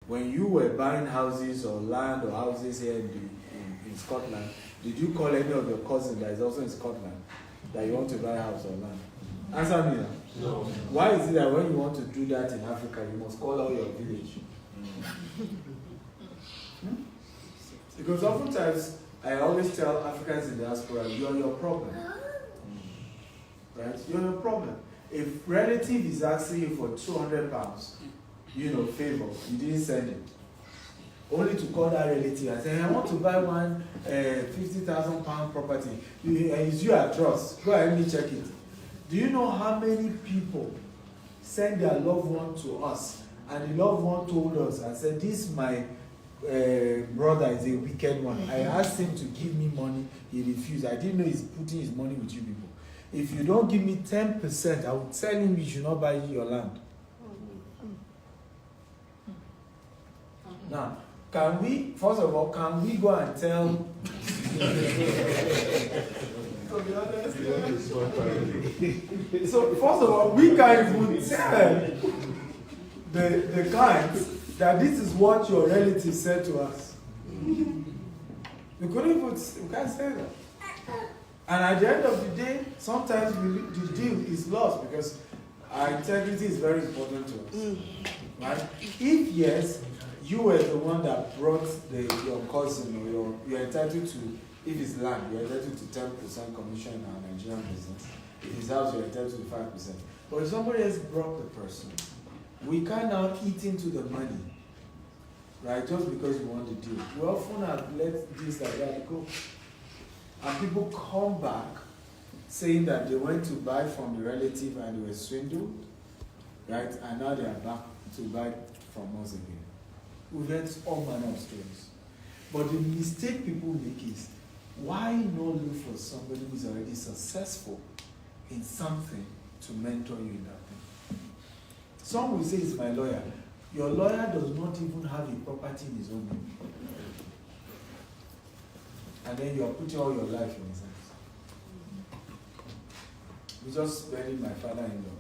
when you were buying houses or land or houses here in Scotland, did you call any of your cousins that is also in Scotland that you want to buy a house or land? Answer me now. No. Why is it that when you want to do that in Africa, you must call out your village? Because oftentimes, I always tell Africans in diaspora, you're your problem. Right? You're your problem. If relative is asking you for £200, favor, you didn't send it. Only to call that relative and say, I want to buy one £50,000 property. Is you a trust? Go ahead and check it. Do you know how many people send their loved one to us, and the loved one told us and said, this my brother is a wicked one. I asked him to give me money, he refused. I didn't know he's putting his money with you people. If you don't give me 10%, I will tell him you should not buy your land. Now, first of all, can we go and tell to be honest. So first of all, we can even tell the clients that this is what your relatives said to us. We can't say that. And at the end of the day, sometimes the deal is lost because our integrity is very important to us. Right? If yes, you were the one that brought your cousin, or you're entitled to, if it's land, you're entitled to 10% commission in our Nigerian business. If it's house, you're entitled to 5%. But if somebody else brought the person, we can't now eat into the money, right? Just because we want the deal. We often have let deals like that go. And people come back saying that they went to buy from the relative and they were swindled, right? And now they are back to buy from us again. We've heard all manner of stories. But the mistake people make is, why not look for somebody who's already successful in something to mentor you in that thing? Some will say, it's my lawyer. Your lawyer does not even have a property in his own name. And then you are putting all your life in his hands. We just buried my father-in-law.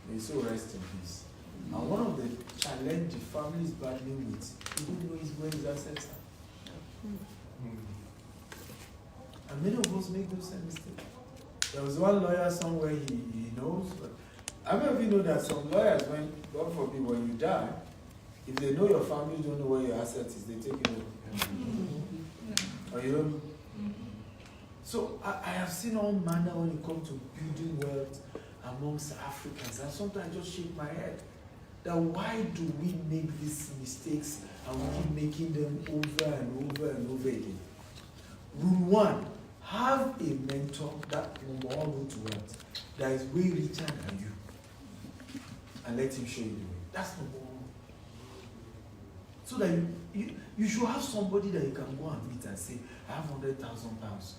May he so rest in peace. And one of the challenges the family is battling with, you don't know where his assets are. And many of us make those same mistakes. There was one lawyer somewhere he knows, but I mean, if you know that some lawyers, when, God forbid, when you die, if they know your family don't know where your assets is, they take it over. Or you don't. So I have seen all manner when it comes to building wealth amongst Africans, and sometimes I just shake my head. That why do we make these mistakes and we keep making them over and over and over again? Rule one, have a mentor, that number one rule to wealth, that is way richer than you. And let him show you the way. That's number one. So that you should have somebody that you can go and meet and say, I have £100,000.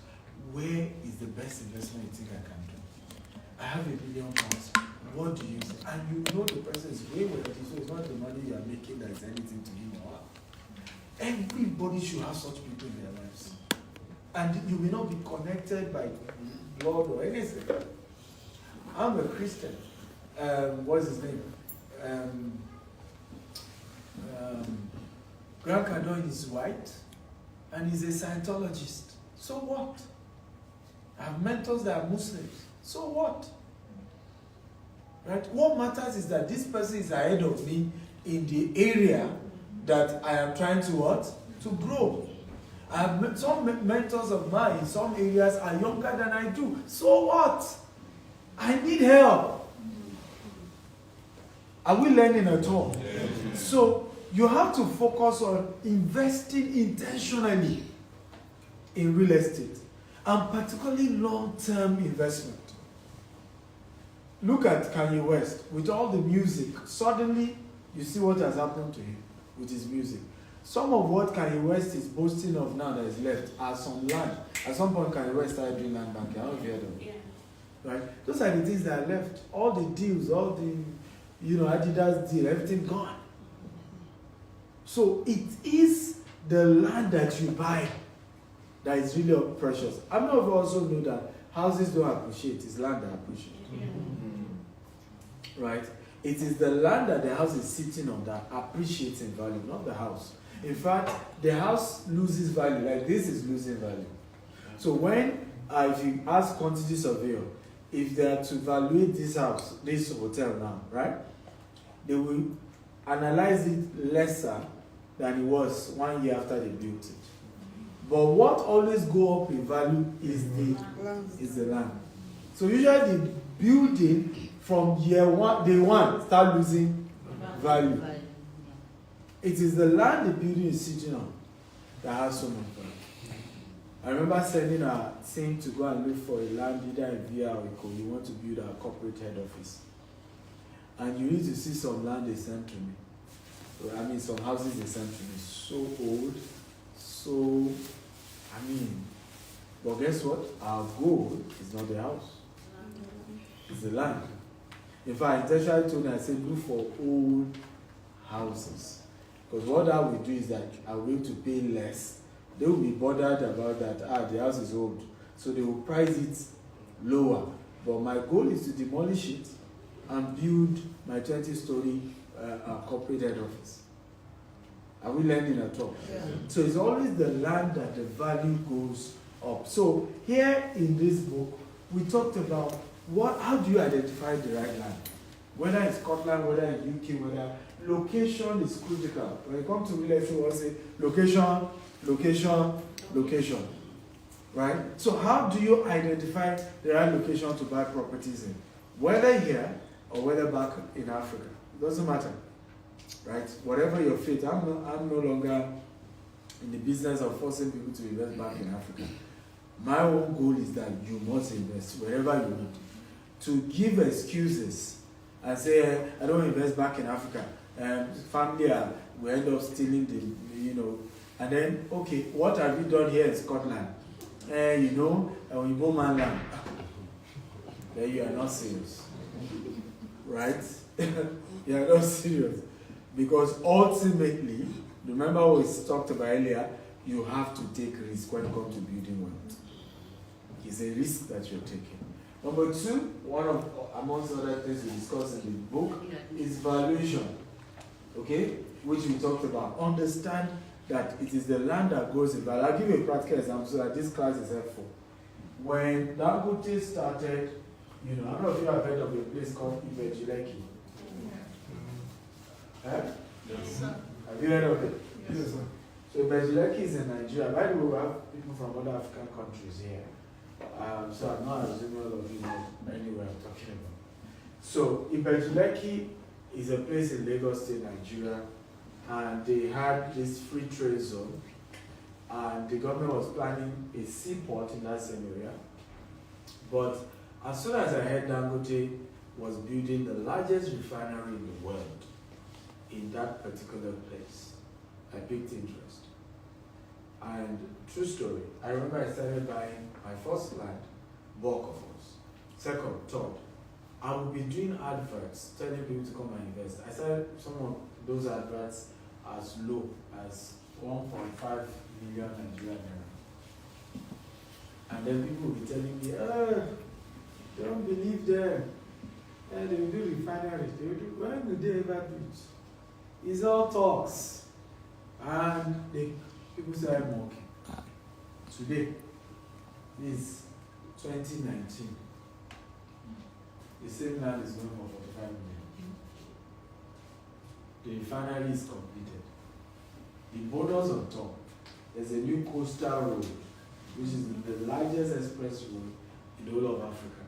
Where is the best investment you think I can do? I have £1 million. What do you say? And you know the person is way wealthy, so it's not the money you are making that is anything to him or her. Everybody should have such people in their lives. And you will not be connected by blood or anything. I'm a Christian. What's his name? Grant Cardone is white, and he's a Scientologist. So what? I have mentors that are Muslims. So what? Right? What matters is that this person is ahead of me in the area that I am trying to what? To grow. I have some mentors of mine in some areas are younger than I do. So what? I need help. Are we learning at all? Yes. So you have to focus on investing intentionally in real estate, and particularly long-term investment. Look at Kanye West. With all the music, suddenly you see what has happened to him with his music. Some of what Kanye West is boasting of now that is left are some land. At some point, Kanye West started doing land banking. I don't know if you heard of it. Yeah. Right? Those are the things that are left. All the deals, all the, Adidas deal, everything gone. So it is the land that you buy that is really precious. I don't know if you also know that houses don't appreciate, it's land that appreciates. Yeah. Right? It is the land that the house is sitting on that appreciates in value, not the house. In fact, the house loses value, like this is losing value. So when, if you ask quantity surveyor, if they are to evaluate this house, this hotel now, right, they will analyze it lesser than it was 1 year after they built it. But what always go up in value is the land. So usually the building from day one start losing value. It is the land the building is sitting on that has so much value. I remember sending a team to go and look for a land either in Via or Iko. You want to build a corporate head office. And you need to see some land they sent to me. I mean, some houses they sent to me. So old. So, but guess what? Our goal is not the house. It's the land. In fact, I intentionally told them, I said, look for old houses. Because what that will do is that I will be able to pay less. They will be bothered about that, the house is old. So they will price it lower. But my goal is to demolish it and build my 20-story corporate head office. Are we learning at all? Yeah. So it's always the land that the value goes up. So here in this book, we talked about how do you identify the right land? Whether in Scotland, whether in UK, whether location is critical. When it comes to real estate, we'll say location, location, location. Right? So how do you identify the right location to buy properties in? Whether here or whether back in Africa. It doesn't matter. Right? Whatever your fate, I'm no longer in the business of forcing people to invest back in Africa. My own goal is that you must invest wherever you need. To give excuses and say, I don't invest back in Africa, family will end up stealing and then, okay, what have you done here in Scotland? When you go man land, then you are not serious. Right? You are not serious. Because ultimately, remember what we talked about earlier, you have to take risk when it comes to building wealth. It's a risk that you're taking. Number two, one of amongst other things we discussed in the book is valuation. Okay? Which we talked about. Understand that it is the land that grows in value. I'll give you a practical example so that this class is helpful. When Dangote started, I don't know if you have heard of a place called Ibejileki. Yes. Have you heard of it? Yes, sir. So Ibejileki is in Nigeria. By the way, we have people from other African countries here. So I'm not assuming all of you know anywhere I'm talking about. So Ibejileki is a place in Lagos State, Nigeria, and they had this free trade zone, and the government was planning a seaport in that same area. But as soon as I heard Dangote was building the largest refinery in the world in that particular place, I picked interest. And true story, I remember I started buying my first land, bulk of us. Second, third, I would be doing adverts, telling people to come and invest. I started some of those adverts as low as 1.5 million Nigerian naira. And then people will be telling me, don't believe them. They will do refineries. They will do, when will they ever do it? It's all talks. And people started mocking. Today is 2019. The same land is going for 45 million. The refinery is completed. The borders on top, there's a new coastal road, which is the largest express road in the whole of Africa.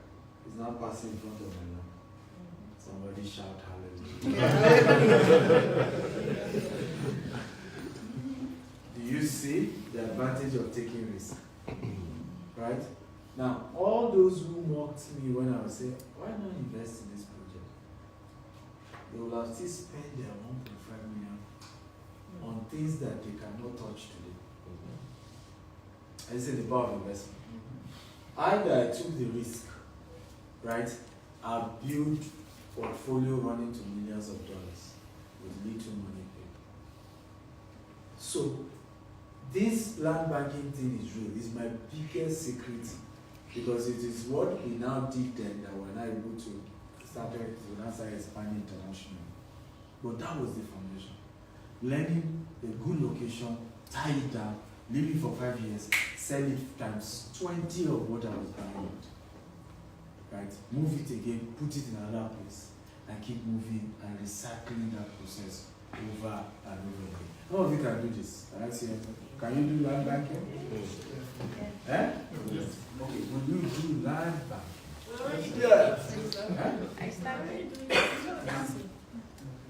It's now passing in front of my land. Somebody shout hallelujah. Do you see the advantage of taking risk? Right? Now, all those who mocked me when I was saying, why not invest in this project? They will have still spent their 1.5 million on things that they cannot touch today. I say the power of investment. I took the risk, right? I built portfolio running to millions of dollars with little money paid. So, this land banking thing is real. It's my biggest secret because it is what we now did then that we're now able to started expanding internationally. But that was the foundation. Learning a good location, tie it down, leave it for 5 years, sell it times 20 of what I was buying it. Right? Move it again, put it in another place, and keep moving and recycling that process over and over again. How of you can do this? Can you do land banking? Yes. Eh? Yes. Okay, will you do land banking? Yes. I started doing it.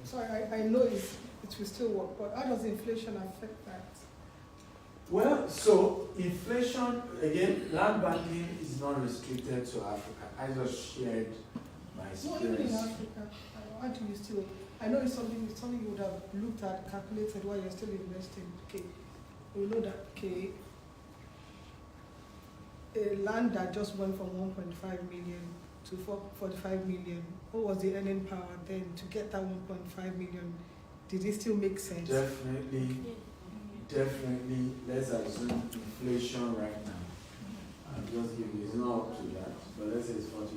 So I know it will still work, but how does inflation affect that? Well, so inflation, again, land banking is not restricted to Africa. I just shared my experience. No, even in Africa, how do you still? I know it's something you would have looked at, calculated while you're still investing. Okay, you know that a land that just went from 1.5 million to 45 million. What was the earning power then to get that 1.5 million? Did it still make sense? Definitely. Let's assume inflation right now. I'll just give you, it's not up to that, but let's say it's 40%.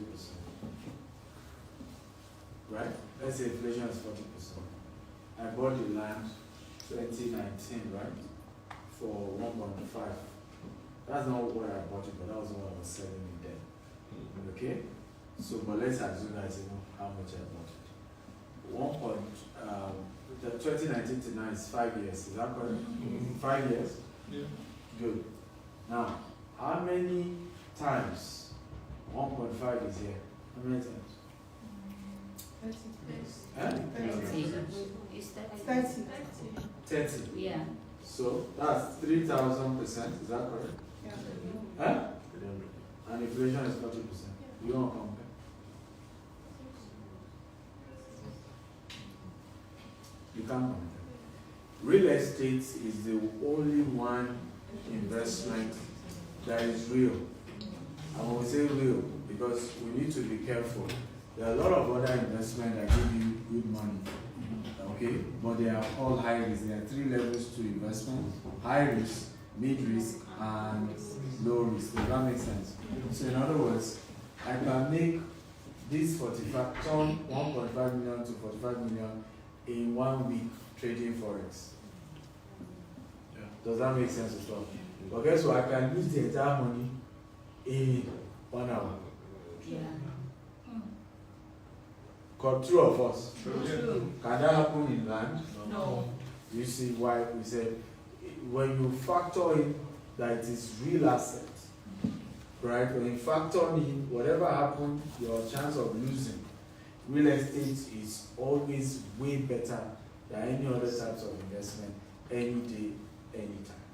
Right? Let's say inflation is 40%. I bought the land 2019, right? For 1.5. That's not what I bought it, but that was what I was selling it then. Okay? So, but let's assume that I know how much I bought it. The 2019 to now is 5 years. Is that correct? 5 years? Yeah. Good. Now, how many times 1.5 is here? How many times? 30. Yeah. So that's 3,000%. Is that correct? Yeah. Huh? And inflation is 40%. You don't compare. You can't compare. Real estate is the only one investment that is real. And when we say real, because we need to be careful. There are a lot of other investments that give you good money. Okay? But they are all high risk. There are 3 levels to investment: high risk, mid risk, and low risk. Does that make sense? So in other words, I can make this turn 1.5 million to 45 million in 1 week trading forex. Yeah. Does that make sense at all? But guess what? I can lose the entire money in 1 hour. Yeah. Got 2 of us. True. Can that happen in land? No. You see why we said when you factor in that it is real asset, right? When you factor in whatever happened, your chance of losing, real estate is always way better than any other types of investment any day, anytime.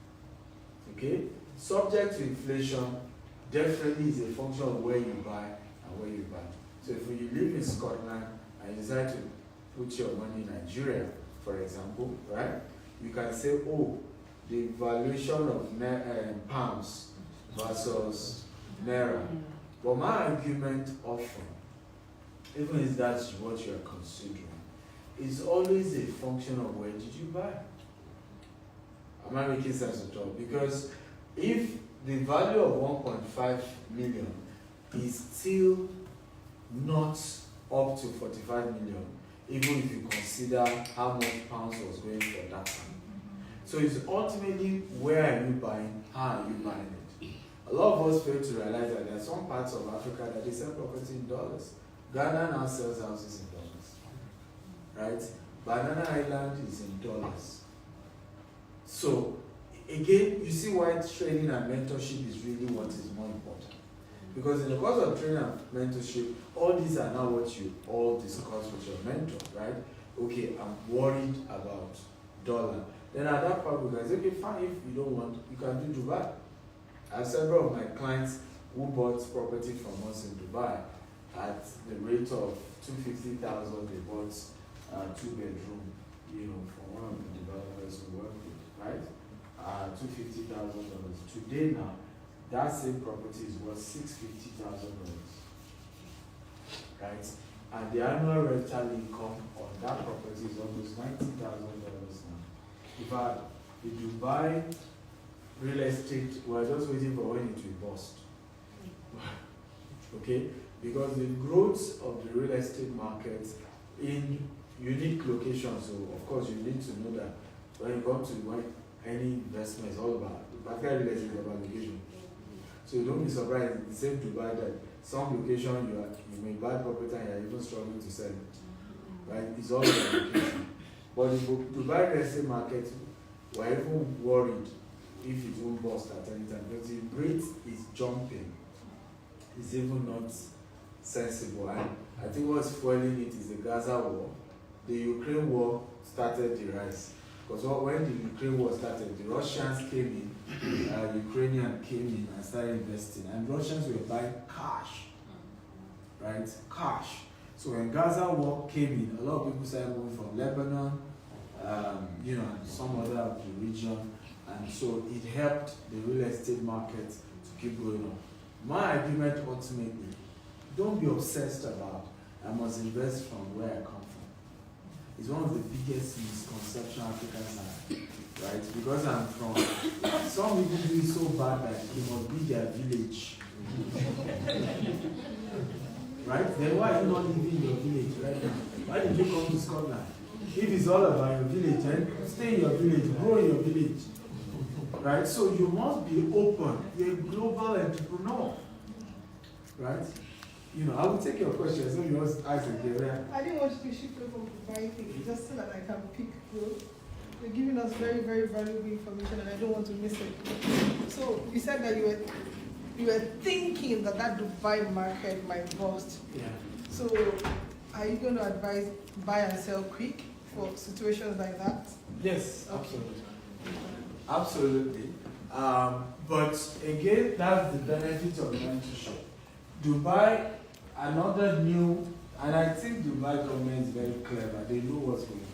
Okay? Subject to inflation definitely is a function of where you buy and where you buy. So if you live in Scotland and you decide to put your money in Nigeria, for example, right? You can say, oh, the valuation of pounds versus naira. But my argument often, even if that's what you're considering, is always a function of where did you buy. Am I making sense at all? Because if the value of 1.5 million is still not up to 45 million, even if you consider how much pounds was going for that time. So it's ultimately where are you buying, how are you buying it. A lot of us fail to realize that there are some parts of Africa that they sell property in dollars. Ghana now sells houses in dollars, right? Banana Island is in dollars. So again, you see why training and mentorship is really what is more important. Because in the course of training and mentorship, all these are now what you all discuss with your mentor, right? Okay, I'm worried about dollar. Then at that point, we can say, okay, fine, if you don't want, you can do Dubai. I have several of my clients who bought property from us in Dubai at the rate of $250,000. They bought a 2-bedroom, from one of the developers we work with, right? $250,000. Today now, that same property is worth $650,000, right? And the annual rental income on that property is almost $90,000 now. In fact, the Dubai real estate, we're just waiting for when it will bust. Okay? because the growth of the real estate market in unique locations, so of course you need to know that when you come to any investment, it's all about, particularly real estate is about location. So don't be surprised, it's the same Dubai that some location you may buy property and you're even struggling to sell it. Right? It's all about location. But the Dubai real estate market, we're even worried if it won't bust at any time, because the rate is jumping. It's even not sensible. And I think what's fueling it is the Gaza war. The Ukraine war started the rise. Because when the Ukraine war started, the Russians came in, Ukrainians came in and started investing. And Russians were buying cash. Right? Cash. So when Gaza war came in, a lot of people started moving from Lebanon, some other of the region. And so it helped the real estate market to keep going on. My argument ultimately, don't be obsessed about, I must invest from where I come from. It's one of the biggest misconceptions Africans have, right? Because I'm from, some people do it so bad that it must be their village. Right? Then why are you not living in your village right now? Why did you come to Scotland? If it's all about your village, then stay in your village, grow in your village. Right? So you must be open. You're a global entrepreneur. Right? I will take your question. So you must ask again. I didn't want you to shift over to buying things, just so that I can pick growth. You're giving us very, very valuable information, and I don't want to miss it. So you said that you were thinking that Dubai market might bust. Yeah. So are you going to advise buy and sell quick for situations like that? Yes, Okay. Absolutely. But again, that's the benefit of mentorship. Dubai, another new, and I think Dubai government is very clever. They know what's going on.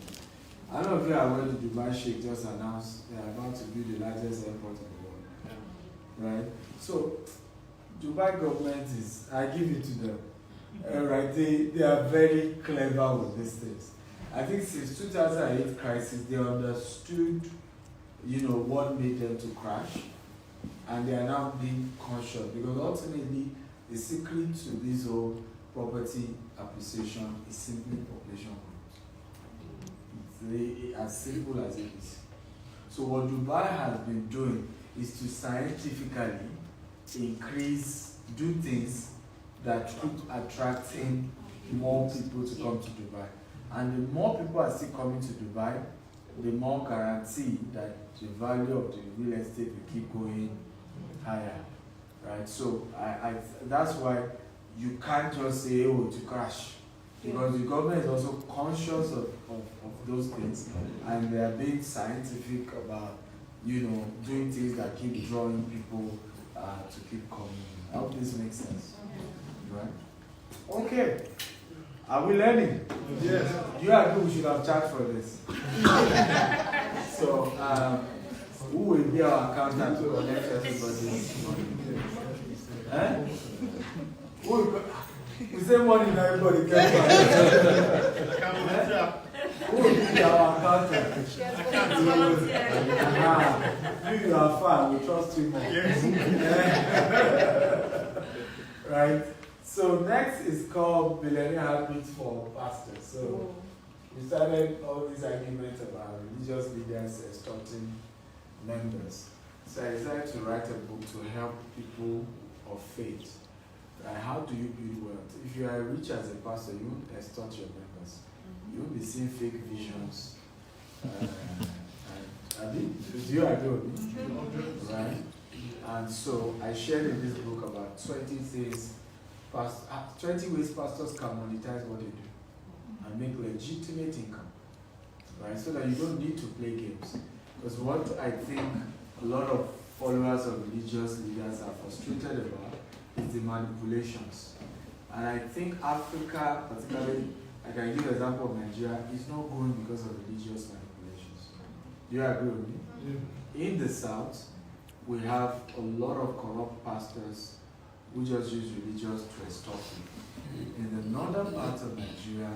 I don't know if you are aware the Dubai Sheikh just announced they are about to build the largest airport in the world. Right? So, Dubai government is, I give it to them. Right? They are very clever with these things. I think since 2008 crisis, they understood what made them to crash, and they are now being conscious, because ultimately the secret to this whole property appreciation is simply population growth. It's as simple as it is. So what Dubai has been doing is to scientifically do things that keep attracting more people to come to Dubai. And the more people are still coming to Dubai, the more guarantee that the value of the real estate will keep going higher, right? So that's why you can't just say, oh, to crash, because the government is also conscious of those things, and they are being scientific about, doing things that keep drawing people to keep coming. I hope this makes sense, right? Okay. Are we learning? Yes. Do you agree we should have charged for this? So, who will be our accountant to collect everybody's money? Eh? We say money and everybody gets money. Who will be our accountant? You are fine, we trust you more. Right? So next is called Billionaire Habits for Pastors. So we started all these arguments about religious leaders extorting members. So I decided to write a book to help people of faith. How do you build wealth? If you are rich as a pastor, you won't extort your members. You won't be seeing fake visions. Do you agree with me? Right? And so I shared in this book about 20 ways pastors can monetize what they do and make legitimate income, right? So that you don't need to play games. Because what I think a lot of followers of religious leaders are frustrated about is the manipulations. And I think Africa, particularly, I can give an example of Nigeria, is not growing because of religious manipulations. Do you agree with me? Yeah. In the South, we have a lot of corrupt pastors who just use religious to extort people. In the northern part of Nigeria,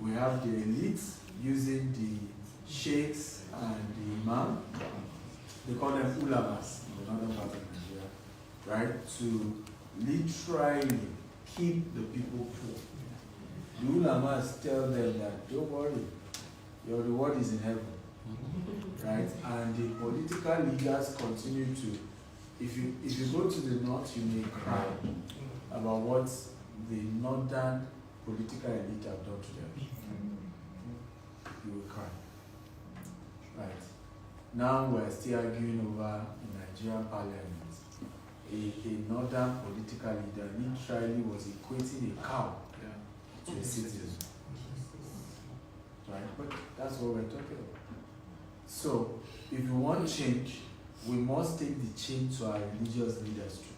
we have the elites using the sheikhs and the imam, they call them ulamas in the northern part of Nigeria, right, to literally keep the people poor. The ulamas tell them that, don't worry, your reward is in heaven. Right? And the political leaders continue to, if you go to the north, you may cry about what the northern political elite have done to them. You will cry. Right. Now we're still arguing over in Nigerian parliament. A northern political leader literally was equating a cow to a citizen. Right? But that's what we're talking about. So, if you want change, we must take the change to our religious leaders too.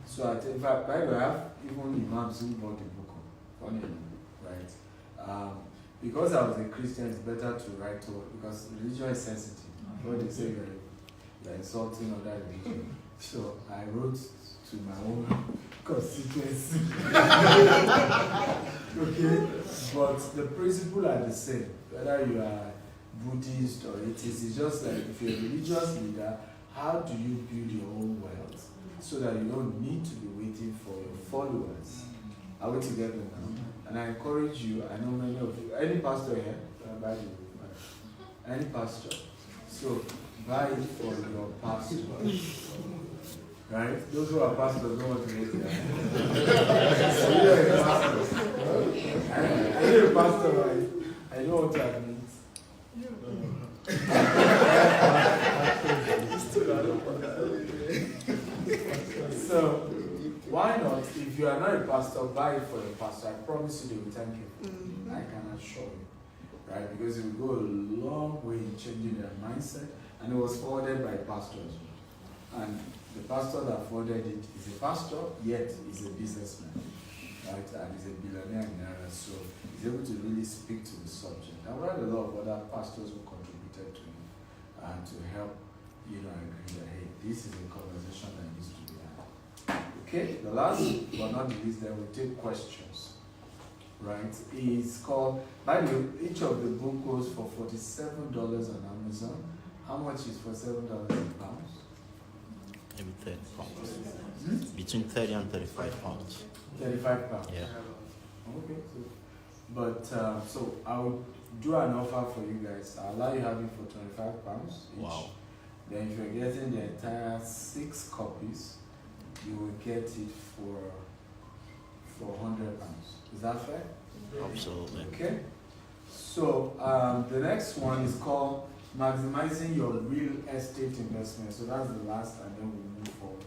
So, in fact, I have even imams who bought the book, funny enough, right? Because I was a Christian, it's better to write to, because religion is sensitive. What they say you're insulting other religion. So I wrote to my own constituency. Okay? But the principle are the same. Whether you are Buddhist or atheist, it's just like if you're a religious leader, how do you build your own wealth so that you don't need to be waiting for your followers? Are we together now? And I encourage you, I know many of you, any pastor here, buy the book, any pastor. So buy it for your pastor. Right? Those who are pastors don't want to make that. So you're a pastor. You're a pastor, right? I know what that means. So, why not, if you are not a pastor, buy it for your pastor. I promise you they will thank you. I can assure you. Right? Because it will go a long way in changing their mindset. And it was forwarded by pastors. And the pastor that forwarded it is a pastor, yet is a businessman. Right? And is a billionaire in Ireland. So he's able to really speak to the subject. And we had a lot of other pastors who contributed to him to help, agree that, hey, this is a conversation that needs to be had. Okay, the last but not the least, then we'll take questions. Right? It's called, by the way, each of the book goes for $47 on Amazon. How much is $47 in pounds? Maybe 30 pounds. Between 30 and 35 pounds. 35 pounds? Yeah. Okay. So I will do an offer for you guys. I'll allow you have it for 25 pounds each. Wow. Then if you're getting the entire 6 copies, you will get it for 100 pounds. Is that fair? Absolutely. Okay. So the next one is called Maximizing Your Real Estate Investment. So that's the last, and then we'll move forward.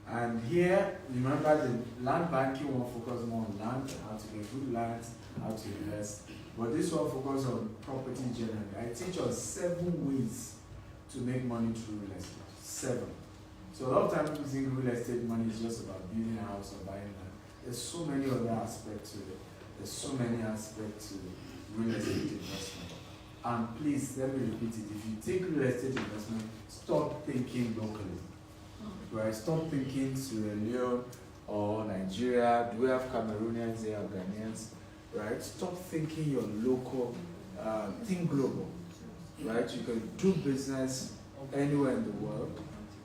And here, remember the land banking one focus more on land, how to get good land, how to invest. But this one focuses on property generally. I teach on 7 ways to make money through real estate. 7. So a lot of times people think real estate money is just about building a house or buying land. There's so many other aspects to it. There's so many aspects to real estate investment. And please, let me repeat it. If you take real estate investment, stop thinking locally. Right? Stop thinking Sierra Leone or Nigeria. Do we have Cameroonians here, Ghanaians? Right? Stop thinking your local, think global. Right? You can do business anywhere in the world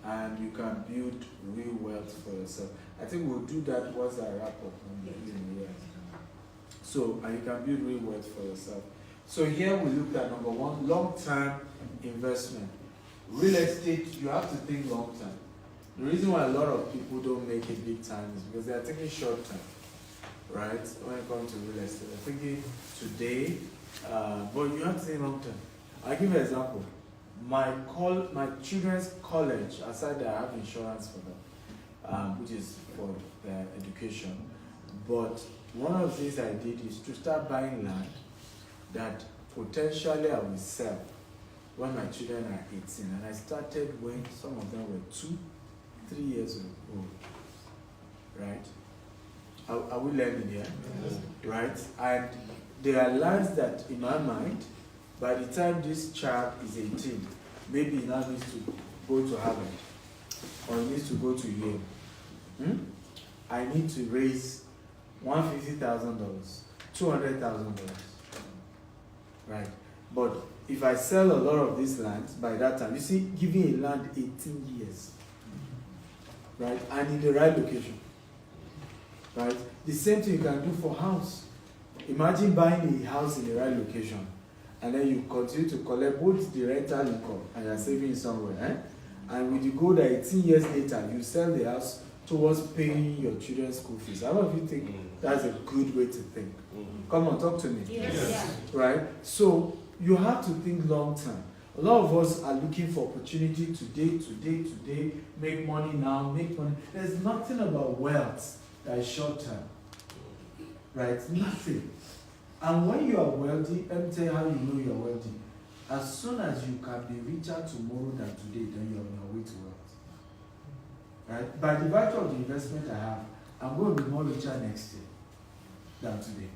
and you can build real wealth for yourself. I think we'll do that once I wrap up in the year. So, and you can build real wealth for yourself. So here we looked at number 1, long-term investment. Real estate, you have to think long-term. The reason why a lot of people don't make it big time is because they are thinking short-term, right? When it comes to real estate, they're thinking today, but you have to think long-term. I'll give you an example. My children's college, aside that I have insurance for them, which is for their education, but one of the things I did is to start buying land that potentially I will sell when my children are 18. And I started when some of them were 2-3 years old. Right? Are we learning here? Yes. Right? And there are lands that, in my mind, by the time this child is 18, maybe he now needs to go to Harvard or he needs to go to Yale. I need to raise $150,000, $200,000. Right? But if I sell a lot of these lands by that time, you see, giving a land 18 years, right? And in the right location. right? The same thing you can do for house. Imagine buying a house in the right location, and then you continue to collect both the rental income and you're saving it somewhere, and with the goal that 18 years later you sell the house towards paying your children's school fees. How many of you think that's a good way to think? Come on, talk to me. Yes. Right? So you have to think long term. A lot of us are looking for opportunity today, make money now, make money. There's nothing about wealth that is short term. Right? Nothing. And when you are wealthy, let me tell you how you know you are wealthy. As soon as you can be richer tomorrow than today, then you're on your way to wealth. Right? By the virtue of the investment I have, I'm going to be more richer next year than today.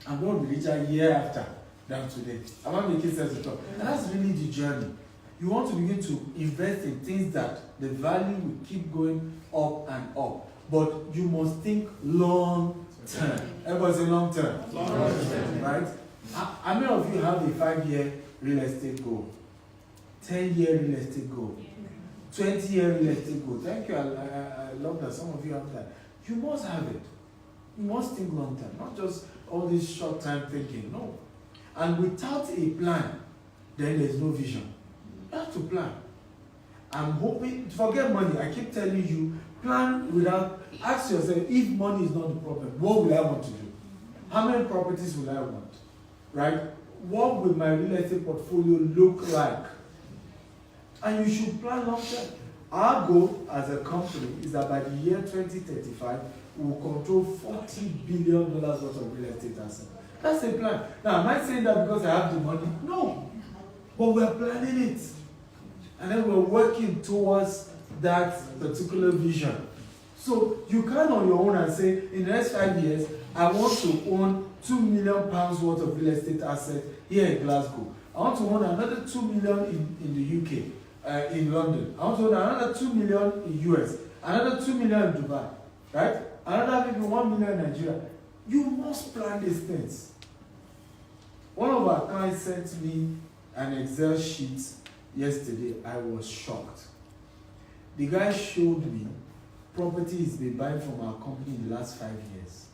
I'm going to be richer year after than today. I'm not making sense at all. And that's really the journey. You want to begin to invest in things that the value will keep going up and up. But you must think long term. Everybody say long term. Long term. Right? How many of you have a 5-year real estate goal? 10-year real estate goal? 20-year real estate goal? Thank you. I love that some of you have that. You must have it. You must think long term, not just all this short time thinking. No. And without a plan, then there's no vision. You have to plan. I'm hoping, forget money. I keep telling you, plan without, ask yourself, if money is not the problem, what will I want to do? How many properties will I want? Right? What will my real estate portfolio look like? And you should plan long term. Our goal as a company is that by the year 2035, we will control $40 billion worth of real estate assets. That's the plan. Now, am I saying that because I have the money? No. But we're planning it. And then we're working towards that particular vision. So you can on your own and say, in the next 5 years, I want to own £2 million worth of real estate assets here in Glasgow. I want to own another 2 million in the UK, in London. I want to own another 2 million in US, another 2 million in Dubai, right? Another maybe 1 million in Nigeria. You must plan these things. One of our clients sent me an Excel sheet yesterday. I was shocked. The guy showed me property he's been buying from our company in the last 5 years.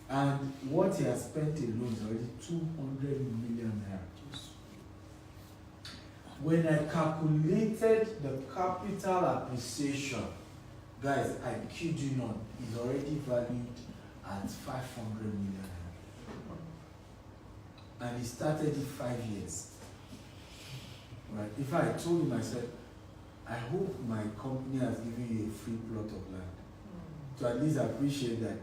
And what he has spent alone is already 200 million naira. When I calculated the capital appreciation, guys, I kid you not, is already valued at 500 million. And he started it 5 years. Right? If I told him, I said, I hope my company has given you a free plot of land to at least appreciate that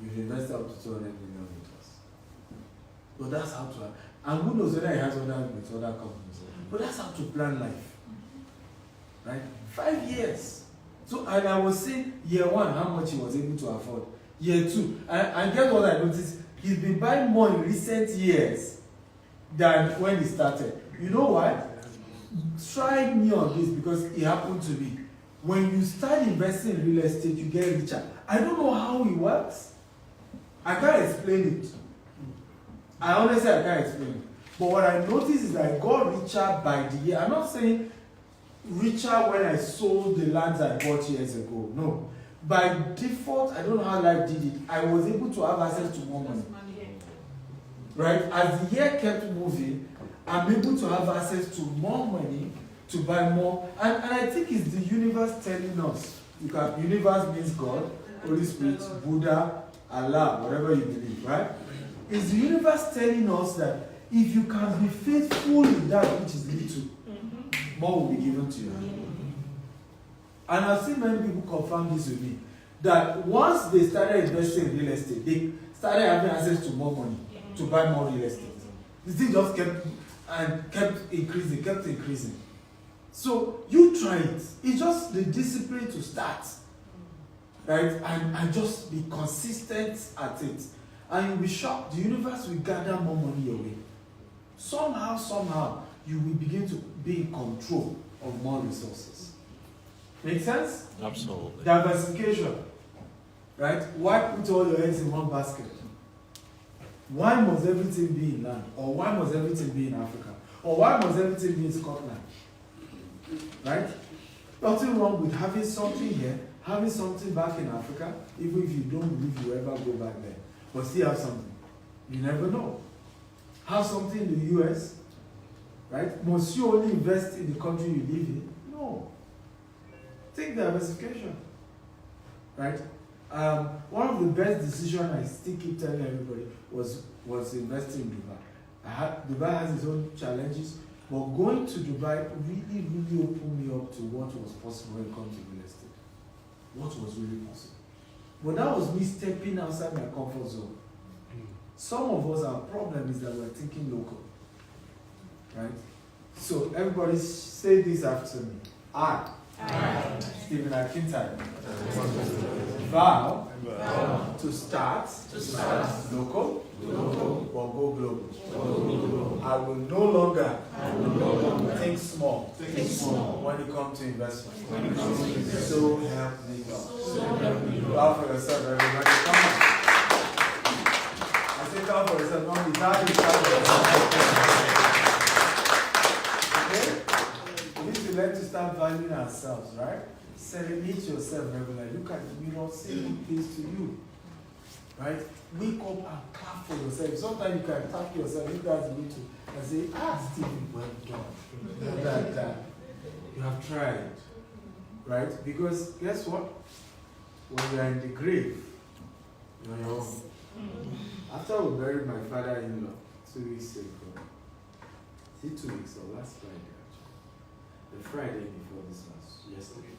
you've invested up to 200 million with us. But that's how to, and who knows whether he has other with other companies. But that's how to plan life. Right? 5 years. So, and I was saying, year 1, how much he was able to afford. Year 2, and guess what I noticed? He's been buying more in recent years than when he started. You know why? Try me on this because it happened to me. When you start investing in real estate, you get richer. I don't know how it works. I can't explain it. I honestly can't explain it. But what I noticed is that I got richer by the year. I'm not saying richer when I sold the lands I bought years ago. No. By default, I don't know how life did it. I was able to have access to more money. Right? As the year kept moving, I'm able to have access to more money to buy more. And I think it's the universe telling us. Universe means God, Holy Spirit, Buddha, Allah, whatever you believe, right? It's the universe telling us that if you can be faithful in that which is little, more will be given to you. And I've seen many people confirm this with me, that once they started investing in real estate, they started having access to more money to buy more real estate. The thing just kept increasing. So you try it. It's just the discipline to start, right? And just be consistent at it. And you'll be shocked. The universe will gather more money your way. Somehow, you will begin to be in control of more resources. Make sense? Absolutely. Diversification. Right? Why put all your eggs in one basket? Why must everything be in land? Or why must everything be in Africa? Or why must everything be in Scotland? Right? Nothing wrong with having something here having something back in Africa, even if you don't believe you ever go back there, but still have something. You never know. Have something in the US, right? Must you only invest in the country you live in? No. Take diversification, right? One of the best decisions I still keep telling everybody was investing in Dubai. Dubai has its own challenges, but going to Dubai really, really opened me up to what was possible when it comes to real estate. What was really possible. But that was me stepping outside my comfort zone. Some of us, our problem is that we're thinking local, right? So everybody say this after me. I. Stephen Akintai. Vow to start local or go global. I will no longer think small when it comes to investment. So help me God. Vow for yourself, everybody. Come on. I say vow for yourself, not be that okay? We need to learn to start valuing ourselves, right? Celebrate yourself regularly. Look at the mirror, say good things to you. Right? Wake up and clap for yourself. Sometimes you can tap yourself, if that's the way to, and say, Stephen, well done. That. You have tried. Right? Because guess what? When you are in the grave, you're on your own. After we buried my father-in-law 2 weeks ago, 2 weeks or last Friday actually, the Friday before this was yesterday,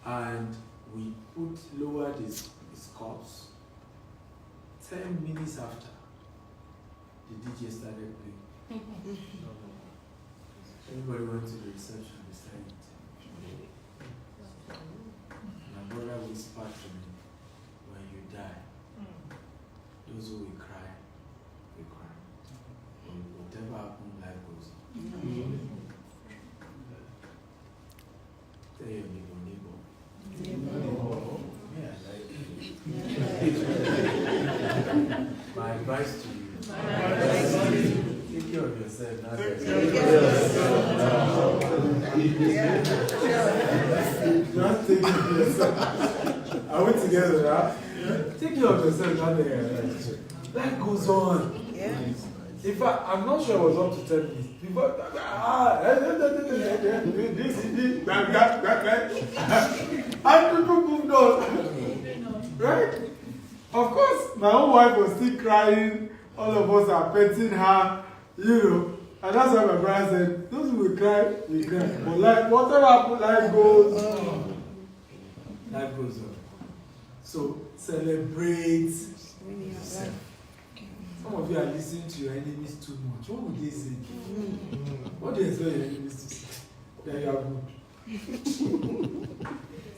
and we lowered his corpse. 10 minutes after, the DJ started playing. Everybody went to the reception, they started eating. My brother whispered to me, when you die, those who will cry, will cry. And whatever happens, life goes on. Tell your neighbor. Yeah, like my advice to you. Take care of yourself. Not take care of yourself. Are we together now? Take care of yourself. Not there. Life goes on. In fact, I'm not sure it was up to 10 minutes. Before, and people moved on. Right? Of course, my own wife was still crying. All of us are petting her, And that's why my brother said, those who will cry, we cry. But like, whatever happens, life goes on. Life goes on. So, celebrate yourself. Some of you are listening to your enemies too much. What would they say? What do you expect your enemies to say? That you are good.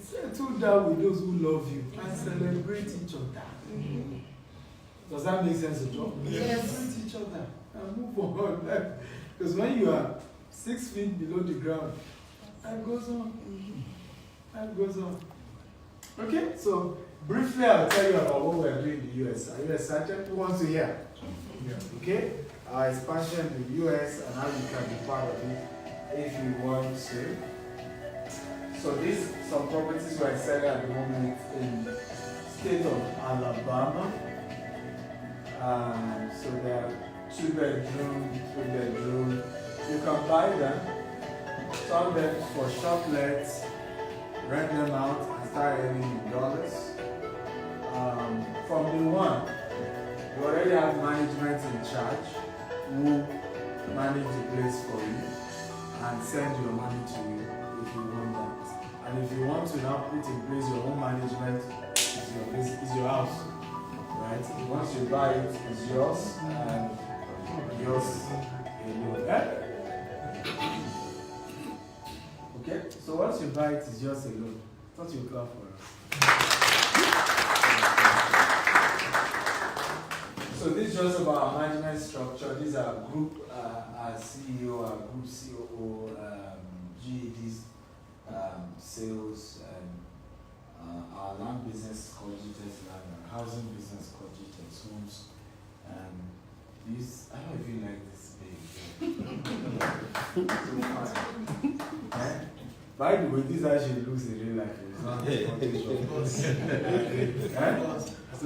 Settle down with those who love you and celebrate each other. Does that make sense, Joe? Yes. Celebrate each other and move on. Because when you are 6 feet below the ground, life goes on. Life goes on. Okay, so briefly I'll tell you about what we're doing in the US. Are you excited? Who wants to hear? Yeah. Okay? Our expansion in the US and how you can be part of it if you want to. So these some properties we're selling at the moment in the state of Alabama. So they are 2-bedroom, 3-bedroom. You can buy them, sell them for short lets, rent them out, and start earning dollars. From day one, you already have management in charge who manage the place for you and send your money to you if you want that. And if you want to now put in place your own management, it's your house. Right? Once you buy it, it's yours and yours alone. Okay? So once you buy it, it's yours alone. I thought you would clap for us. So this is just about our management structure. These are group our CEO, our group COO, GEDs, sales, and our land business coordinators, our housing business coordinators, homes. I don't know if you like this big. By the way, this actually looks in real life. So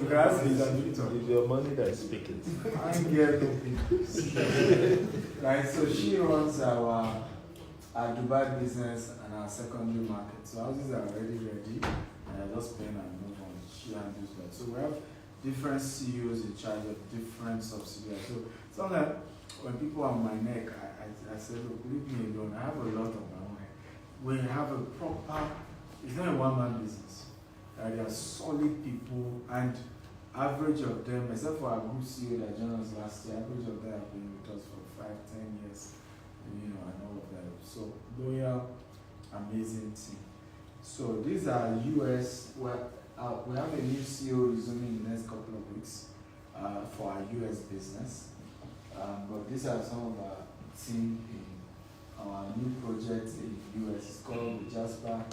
grass is a Victor. It's your money that is speaking. I'm getting right. So she runs our Dubai business and our secondary market. So houses are already ready, and I just pay and move on. She handles that. So we have different CEOs in charge of different subsidiaries. So sometimes when people are on my neck, I say, look, leave me alone. I have a lot on my own. We have a proper. It's not a one-man business. There are solid people, and average of them, except for our group CEO that joined us last year, average of them have been with us for 5-10 years, and all of that. So loyal, amazing team. So these are US. We have a new CEO resuming in the next couple of weeks for our US business. But these are some of our team in our new project in the US. It's called the Jasper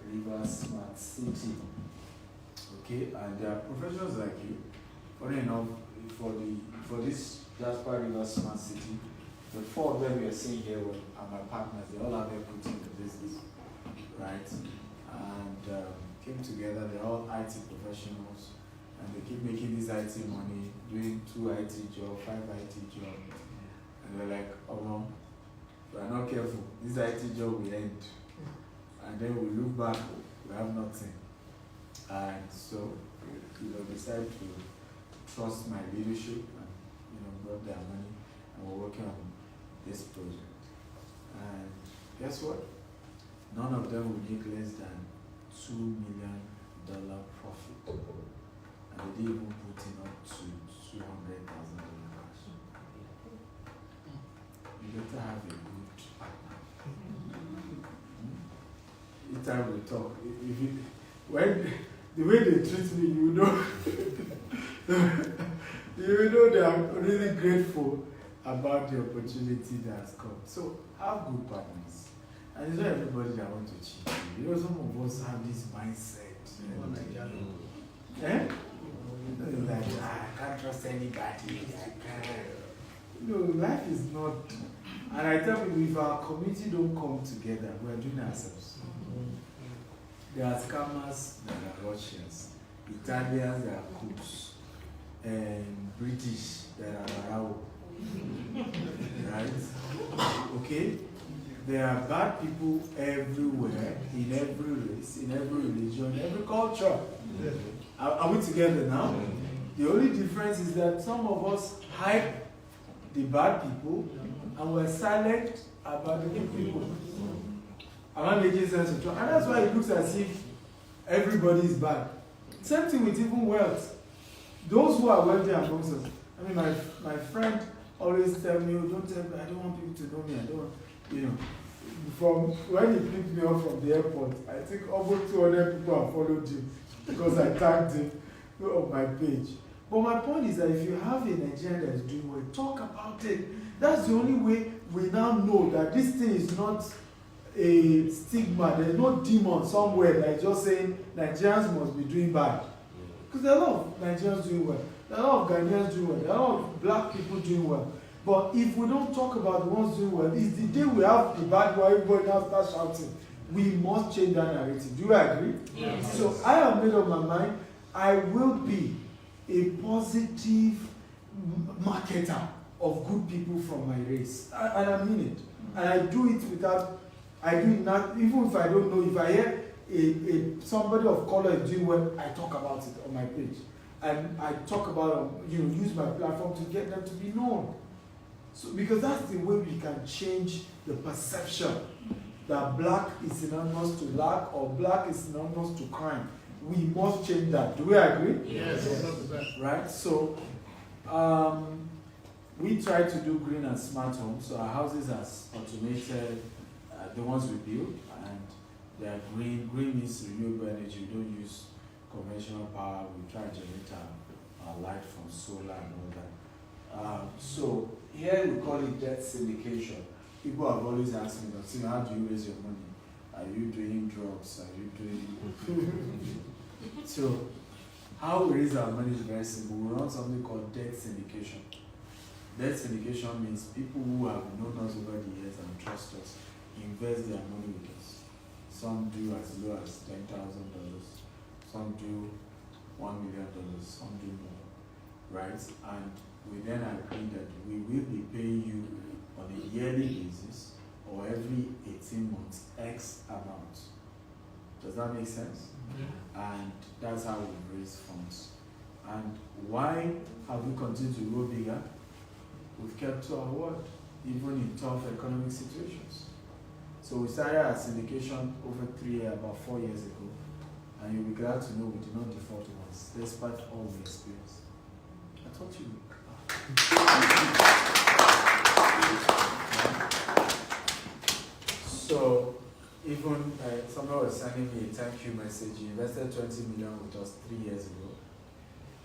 River Smart City. Okay, and there are professionals like you. Funny enough, for this Jasper River Smart City, the 4 of them we are seeing here are my partners. They all have equity in the business, right? And came together. They're all IT professionals, and they keep making this IT money, doing 2 IT jobs, 5 IT jobs, and they're like, oh no, we are not careful. This IT job will end, and then we look back, we have nothing. And so, decide to trust my leadership and, brought their money, and we're working on this project. And guess what? None of them will make less than $2 million profit. And they didn't even put in up to $200,000 cash. You better have a good partner. Each time we talk, the way they treat me, you know they are really grateful about the opportunity that has come. So have good partners. And it's not everybody that wants to cheat you. Some of us have this mindset. Like, I can't trust anybody. I can't. Life is not. And I tell people, if our community don't come together, we are doing ourselves. There are scammers, there are Russians, Italians, there are cooks, and British, there are Arao. Right? Okay? There are bad people everywhere, in every race, in every religion, every culture. Are we together now? The only difference is that some of us hype the bad people and we're silent about the good people. Am I making sense? And that's why it looks as if everybody is bad. Same thing with even wealth. Those who are wealthy amongst us. I mean, my friend always tell me, oh, don't tell me, I don't want people to know me. I don't want, From when he picked me up from the airport, I think almost 200 people have followed him because I tagged him on my page. But my point is that if you have a Nigerian that is doing well, talk about it. That's the only way we now know that this thing is not a stigma. There's no demon somewhere that is just saying Nigerians must be doing bad. Because there are a lot of Nigerians doing well. There are a lot of Ghanaians doing well. There are a lot of black people doing well. But if we don't talk about the ones doing well, it's the day we have the bad one, everybody now starts shouting. We must change that narrative. Do you agree? Yes. So I have made up my mind. I will be a positive marketer of good people from my race. And I mean it. And I do it without, I do it not, even if I don't know, if I hear somebody of color is doing well, I talk about it on my page. And I talk about, use my platform to get them to be known. So, because that's the way we can change the perception that black is synonymous to lack or black is synonymous to crime. We must change that. Do we agree? Yes. Right? So, we try to do green and smart homes. So our houses are automated, the ones we build, and they are green. Green means renewable energy. We don't use conventional power. We try to generate our light from solar and all that. So here we call it debt syndication. People have always asked me, how do you raise your money? Are you doing drugs? Are you doing... So how we raise our money is very simple. We run something called debt syndication. Debt syndication means people who have known us over the years and trust us invest their money with us. some do as low as $10,000, some do $1 million, some do more, right? And we then agree that we will be paying you on a yearly basis or every 18 months X amount. Does that make sense? And that's how we raise funds. And why have we continued to grow bigger? We've kept to our word, even in tough economic situations. So we started our syndication about 4 years ago, and you'll be glad to know we did not default once, despite all the experience. I thought you would. So, even somebody was sending me a thank you message. He invested 20 million with us 3 years ago,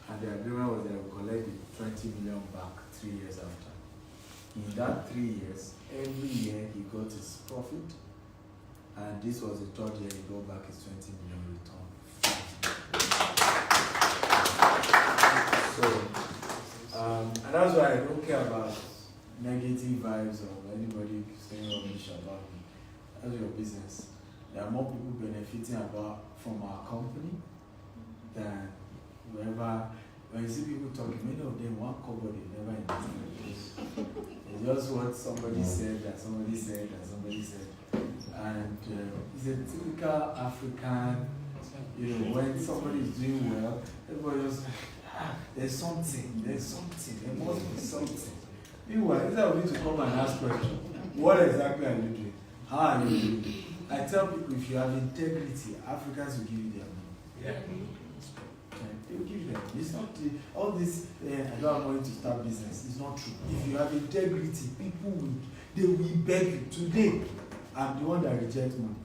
and the agreement was that we collect the 20 million back 3 years after. In that 3 years, every year he got his profit, and this was the third year he got back his 20 million return. So, and that's why I don't care about negative vibes or anybody saying rubbish about me. That's your business. There are more people benefiting from our company than whoever. When you see people talking, many of them want cover, they never invested. It's just what somebody said that somebody said that somebody said. And it's a typical African, when somebody is doing well, everybody just, there's something, there must be something. Meanwhile, instead of you to come and ask questions, what exactly are you doing? How are you doing? I tell people, if you have integrity, Africans will give you their money. Yeah. They will give them. It's not all this. I don't have money to start business. It's not true. If you have integrity, they will beg you. Today, I'm the one that rejects money.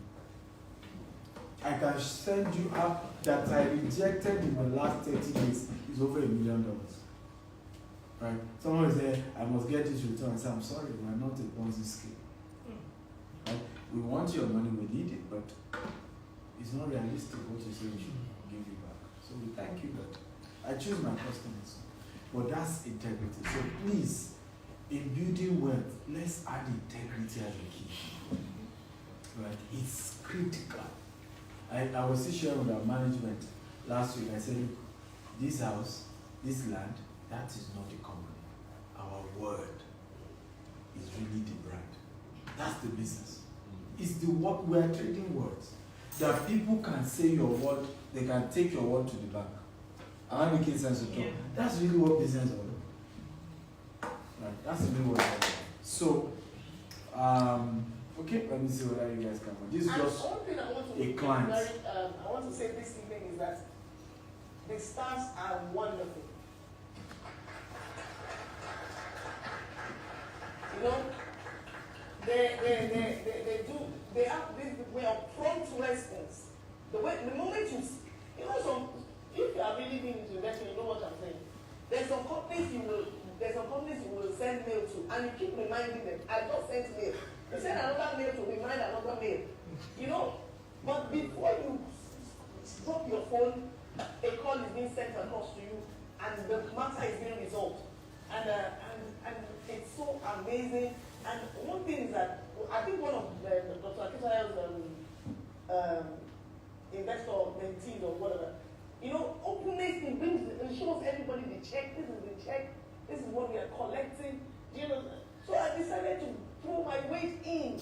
I can send you up that I rejected in the last 30 days is over $1 million. Right? Someone will say, I must get this return. I say, I'm sorry, we're not a Ponzi scheme. Right? We want your money, we need it, but it's not realistic what you say we should give you back. So we thank you, but I choose my customers. But that's integrity. So please, in building wealth, let's add integrity as a key. Right? It's critical. I was still sharing with our management last week. I said, look, this house, this land, that is not the company. Our word is really the brand. That's the business. It's the what we are trading words. That people can say your word, they can take your word to the bank. Am I making sense to talk? Yeah. That's really what business is all about. Right, that's really what it's all about. So, okay, let me see whether you guys can. This is just one thing I want to a client. I want to say this evening is that the staffs are wonderful. You know, they have this way of prompt response. The moment you know, if you are really being into investment, you know what I'm saying. There's some companies you will send mail to, and you keep reminding them. I just sent mail. You send another mail to remind another mail. You know, but before you drop your phone, a call is being sent across to you, and the matter is being resolved. And it's so amazing. And one thing is that I think one of Dr. Akitayo's investor mentees or whatever, you know, openness, it shows everybody the check. This is the check. This is what we are collecting. You know, so I decided to throw my weight in.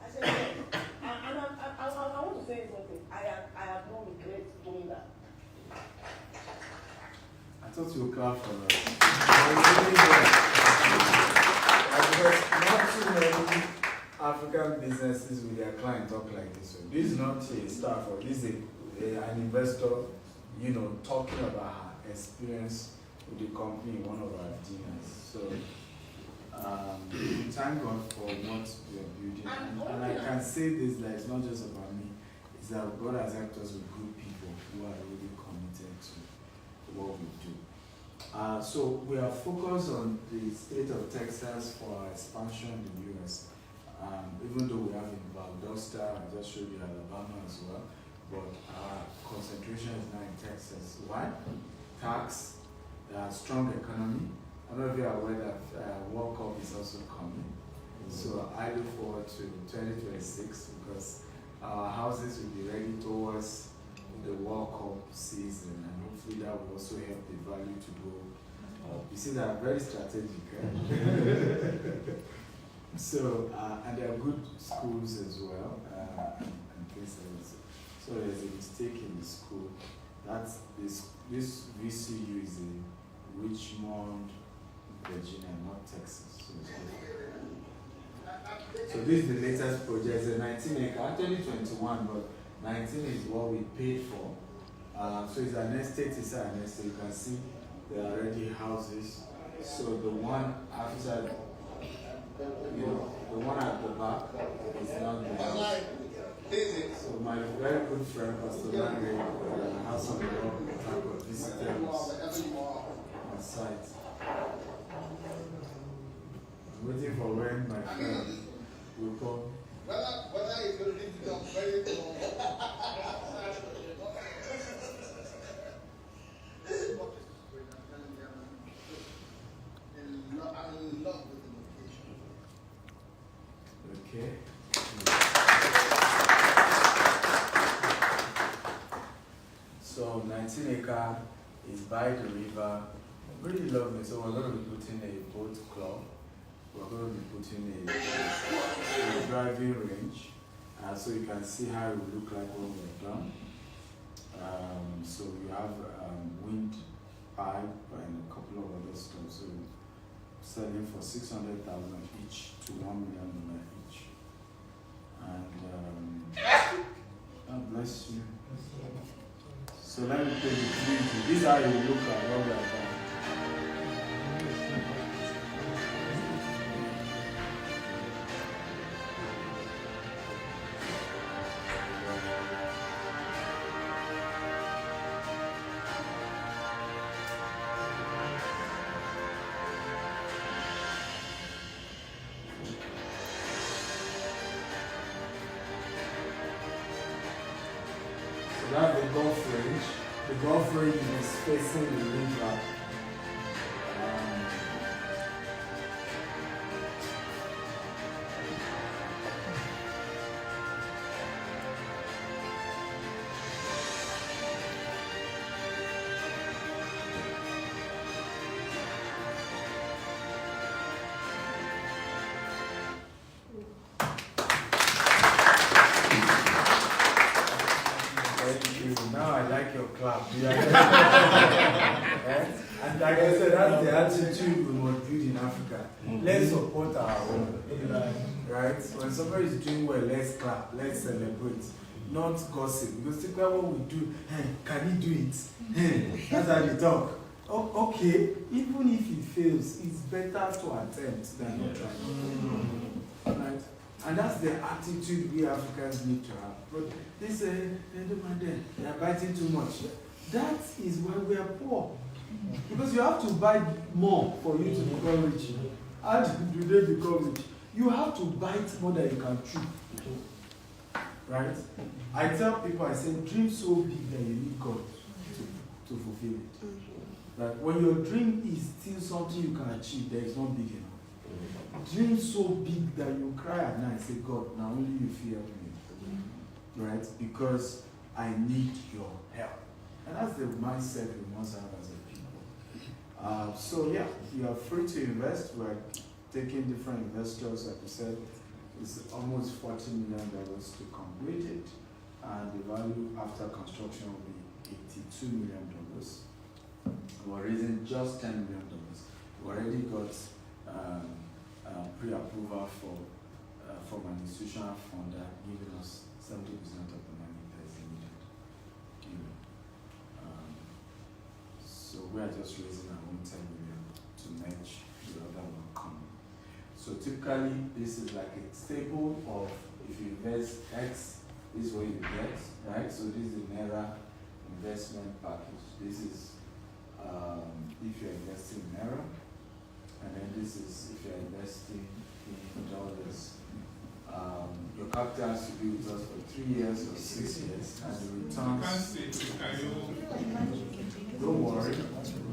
I said, yeah. And I want to say something. I have no regret doing that. I thought you would clap for that. Not too many African businesses with their client talk like this. So this is not a staff, or this is an investor, you know, talking about her experience with the company in one of our dinners. So thank God for what we are building. And I can say this, that it's not just about me, it's that God has helped us with good people who are really committed to what we do. So we are focused on the state of Texas for our expansion in the US. Even though we have in Valdosta, I just showed you Alabama as well, but our concentration is now in Texas. Why? Tax, strong economy. I don't know if you are aware that World Cup is also coming. So I look forward to 2026 because our houses will be ready towards the World Cup season, and hopefully that will also help the value to go up. You see, they are very strategic. So, and there are good schools as well, and things like that. So there's a mistake in the school. That's this VCU is in Richmond, Virginia, not Texas. So this is the latest project. It's a 19 acre, actually 21, but 19 is what we paid for. So it's an estate, it's an estate. You can see there are already houses. So the one after, the one at the back is not there. So my very good friend, Pastor Larry, has some type of visitors on site. I'm waiting for when my friend will come. Whether it's going to lead to very long. I'm in love with the location. Okay. So 19 acre is by the river. Really lovely. So we're going to be putting a boat club. We're going to be putting a driving range. So you can see how it will look like when we're done. So you have wind pipe and a couple of other stuff. So selling for 600,000 each to $1 million each. And God bless you. So let me take the three. This is how it will look like when we are done. That's the golf range. The golf range is facing the river. Now I like your clap. And like I said, that's the attitude we must build in Africa. Let's support our own. Right? When somebody is doing well, let's clap, let's celebrate. Not gossip. Because typically what we do, hey, can he do it? That's how you talk. Oh, okay, even if it fails, it's better to attempt than not try. Right? And that's the attitude we Africans need to have. But they say, they are biting too much. That is why we are poor. Because you have to bite more for you to become rich. How do they become rich? You have to bite more than you can chew. Right? I tell people, I say, dream so big that you need God to fulfill it. Like when your dream is still something you can achieve, that is not big enough. Dream so big that you cry at night and say, God, now only you fear me. Right? Because I need your help. And that's the mindset we must have as a people. So yeah, you are free to invest. We're taking different investors, like I said. It's almost $40 million to complete it. And the value after construction will be $82 million. We're raising just $10 million. We already got pre-approval from an institutional funder giving us 70% of the money that is needed. So we are just raising our own 10 million to match the other one coming. So typically, this is like a staple of if you invest X, this is what you get, right? So this is the Naira investment package. This is if you're investing in Naira, and then this is if you're investing in dollars. Your capital has to be with us for 3 years or 6 years, and the returns. Don't worry,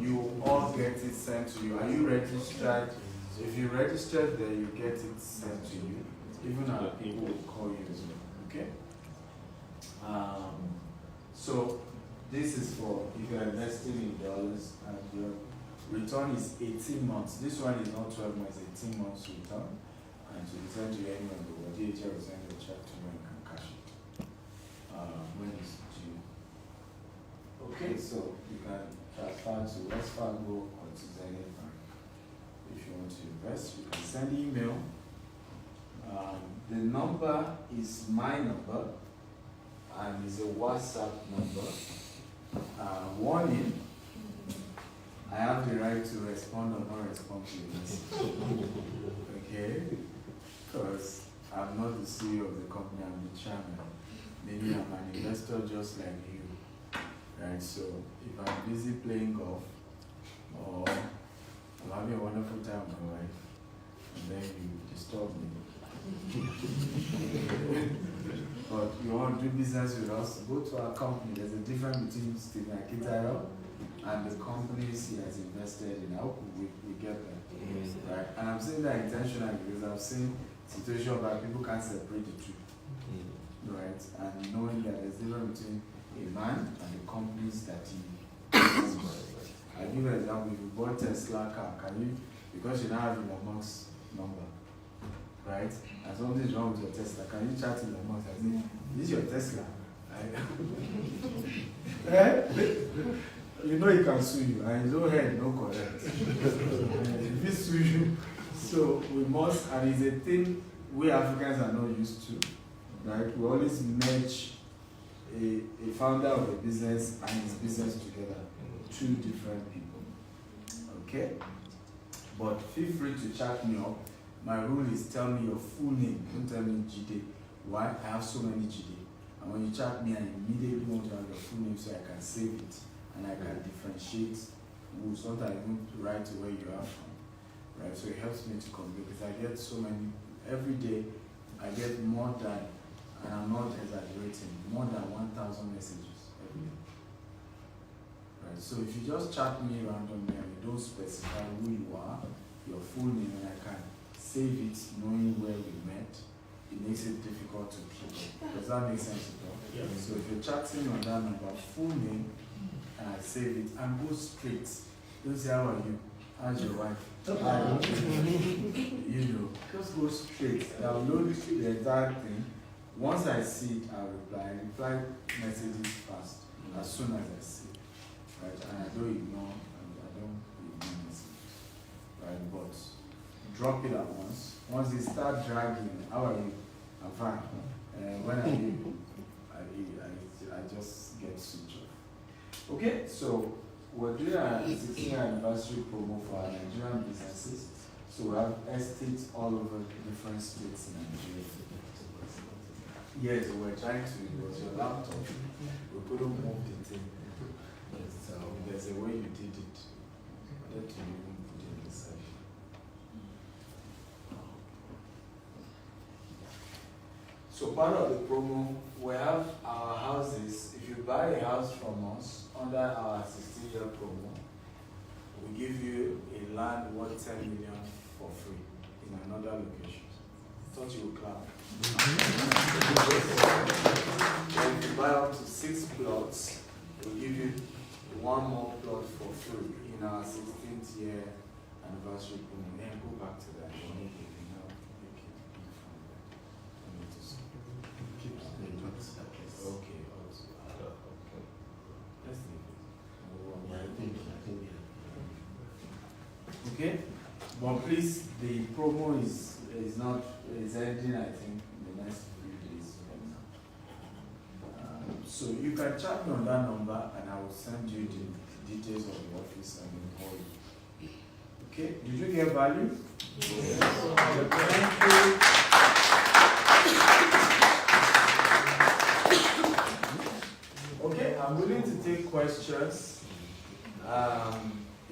you all get it sent to you. Are you registered? If you registered there, you get it sent to you. Even our people will call you as well. Okay? So this is for if you are investing in dollars and your return is 18 months. This one is not 12 months, 18 months return. And to return to any of the world, DHL will send the check to you and can cash it when it's due. Okay, so you can transfer to West Fargo or to Zenith Bank. If you want to invest, you can send email. The number is my number and it's a WhatsApp number. Warning, I have the right to respond or not respond to your message. Okay? Because I'm not the CEO of the company, I'm the chairman. Maybe I'm an investor just like you. Right? So if I'm busy playing golf or I'm having a wonderful time with my wife and then you disturb me. But you want to do business with us, go to our company. There's a difference between Stephen Akitaro and the companies he has invested in. I hope we get that. Right? And I'm saying that intentionally because I've seen situations where people can't separate the two. Right? And knowing that there's a difference between a man and the companies that he I'll give you an example. If you bought a Tesla car, can you, because you now have Elon Musk's number, right? And something is wrong with your Tesla, can you chat to Elon Musk and say, this is your Tesla? You know he can sue you, and his own head no correct. If he sue you, so we must, and it's a thing we Africans are not used to, right? We always merge a founder of a business and his business together, two different people. Okay? But feel free to chat me up. My rule is tell me your full name, don't tell me Jide. Why? I have so many Jide. And when you chat me, I immediately want to have your full name so I can save it and I can differentiate who. Sometimes I don't write where you are from. Right? So it helps me to communicate because I get so many, every day I get more than, and I'm not exaggerating, more than 1,000 messages every day. Right? So if you just chat me randomly and you don't specify who you are, your full name, and I can save it knowing where we met, it makes it difficult to keep. Does that make sense at all? Yeah. So if you're chatting on that number, full name, and I save it, and go straight. Don't say, how are you? How's your wife? You know, just go straight. Download the entire thing. Once I see it, I'll reply. I reply messages fast, as soon as I see it. Right? And I don't ignore messages. Right? But drop it at once. Once they start dragging, how are you? I'm fine. When I leave, I just get switched off. Okay, so we're doing a 16th anniversary promo for our Nigerian businesses. So we have estates all over different states in Nigeria. Yes, we're trying to, it was your laptop. We couldn't move the thing. So there's a way you did it. That you even put it inside. So part of the promo, we have our houses. If you buy a house from us under our 16-year promo, we give you a land worth 10 million for free in another location. Thought you would clap. And if you buy up to 6 plots, we'll give you one more plot for free in our 16th year anniversary promo. Then go back to that. Okay. Okay, but please, the promo is ending, I think, in the next few days from now. So you can chat me on that number, and I will send you the details of the office and the call you. Okay, did you get value? Yes. Thank you. Okay, I'm willing to take questions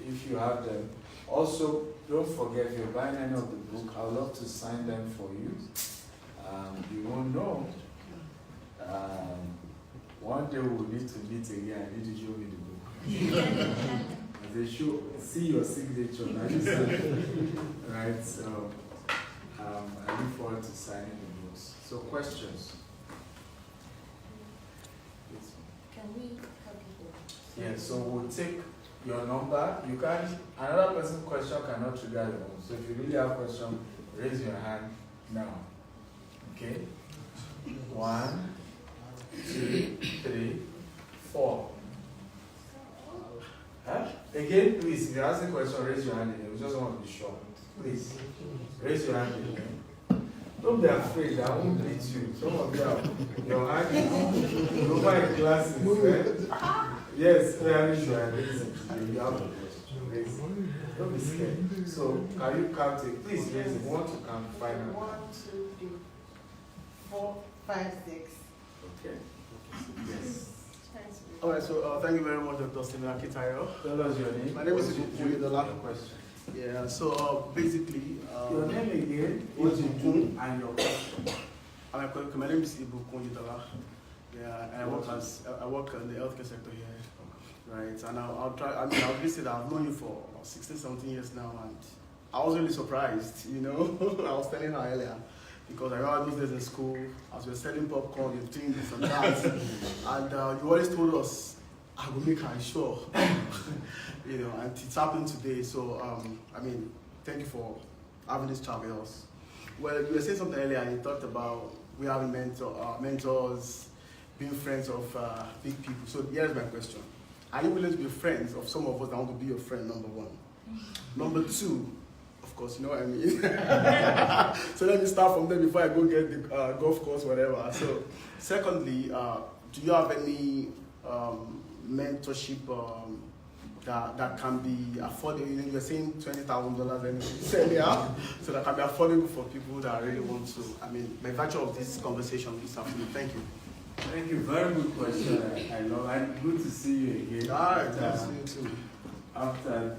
if you have them. Also, don't forget, if you're buying any of the book, I would love to sign them for you. You won't know. One day we'll need to meet again. I need to show me the book. They show, see your signature. Right? So, I look forward to signing the books. So, questions? Can Can we help people? Yeah, so we'll take your number. You can't, another person's question cannot trigger your own. So if you really have a question, raise your hand now. Okay? 1, 2, 3, 4. Huh? Again, please, if you ask a question, raise your hand again. We just want to be sure. Please, raise your hand again. Don't be afraid, I won't beat you. Some of you have your hand over in glasses. Right? Yes, raise your hand. You have a question. Raise it. Don't be scared. So, can you count it? Please raise it. We want to count final. 1, 2, 3, 4, 5, 6. Okay. Yes. Alright, so thank you very much, Dr. Stephen Akitayo. Tell us your name. My name is What's Ibukunmi your Dola. question. Yeah, so basically, Your name again, what you do, and your question. my name is Ibukunmi Dola. Yeah, and I work in the healthcare sector here, right? And I'll try. I mean, I'll just say that I've known you for 16, 17 years now, and I was really surprised. You know, I was telling her earlier. Because I remember those days in school, as we were selling popcorn, you're doing this and that, and you always told us, I will make her sure, you know, and it's happened today. So, I mean, thank you for having this chat with us. Well, you were saying something earlier, and you talked about we having mentors, being friends of big people. So here's my question: are you willing to be friends of some of us that want to be your friend? Number one. Number two. Of course, you know what I mean. So let me start from there before I go get the golf course, whatever. So, secondly, do you have any mentorship that can be affordable? You're saying $20,000 anyway, so that can be affordable for people that really want to. I mean, by virtue of this conversation this afternoon. Thank you. Thank you. Very good question. I love it. And good to see you again. All right, good to see you too. After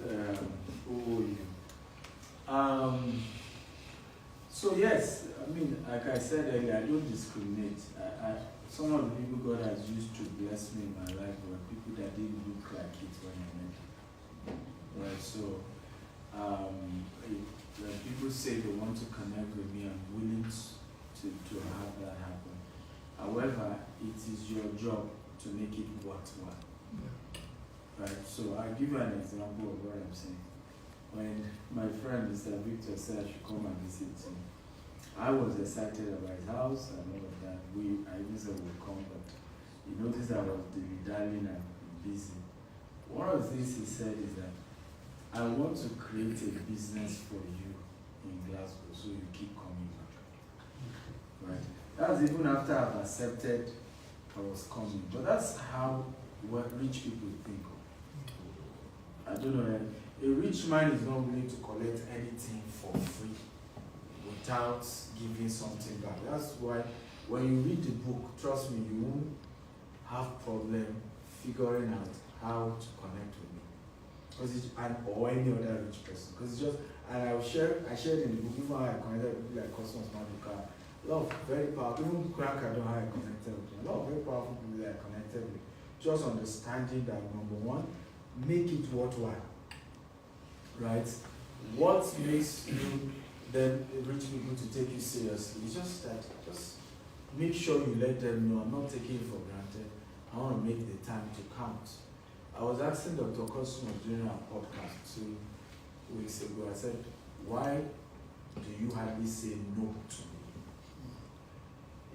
OOU. So yes, I mean, like I said earlier, I don't discriminate. Some of the people God has used to bless me in my life were people that didn't look like it when I met them. Right, so when people say they want to connect with me, I'm willing to have that happen. However, it is your job to make it worthwhile. Right, so I'll give you an example of what I'm saying. When my friend Mr. Victor said I should come and visit him, I was excited about his house and all of that. I even said we'll come, but he noticed I was dilly-dallying and busy. One of the things he said is that I want to create a business for you in Glasgow so you keep coming back. Right? That's even after I've accepted I was coming. But that's how rich people think of. I don't know. A rich man is not willing to collect anything for free without giving something back. That's why when you read the book, trust me, you won't have problem figuring out how to connect with me, or any other rich person. Because it's just, and I shared in the book, even how I connected with people like Cosmos Magical. A lot of very powerful, even Crack, I don't know how I connected with them. A lot of very powerful people that I connected with. Just understanding that, number one, make it worthwhile. Right? What makes you then rich people to take you seriously? It's just that, just make sure you let them know I'm not taking it for granted. I want to make the time to count. I was asking Dr. Cosmos during our podcast 2 weeks ago, I said, why do you hardly say no to me?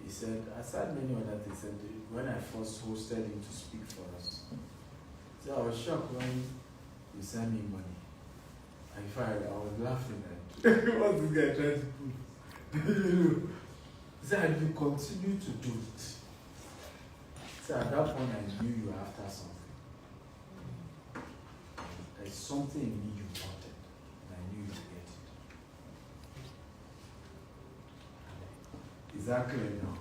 He said, I said many other things. He said, when I first hosted him to speak for us, so I was shocked when you sent me money. I was laughing at what's this guy trying to prove? He said, you continue to do it. So at that point, I knew you were after something. There's something in me you wanted, and I knew you'd get it. Is that clear now?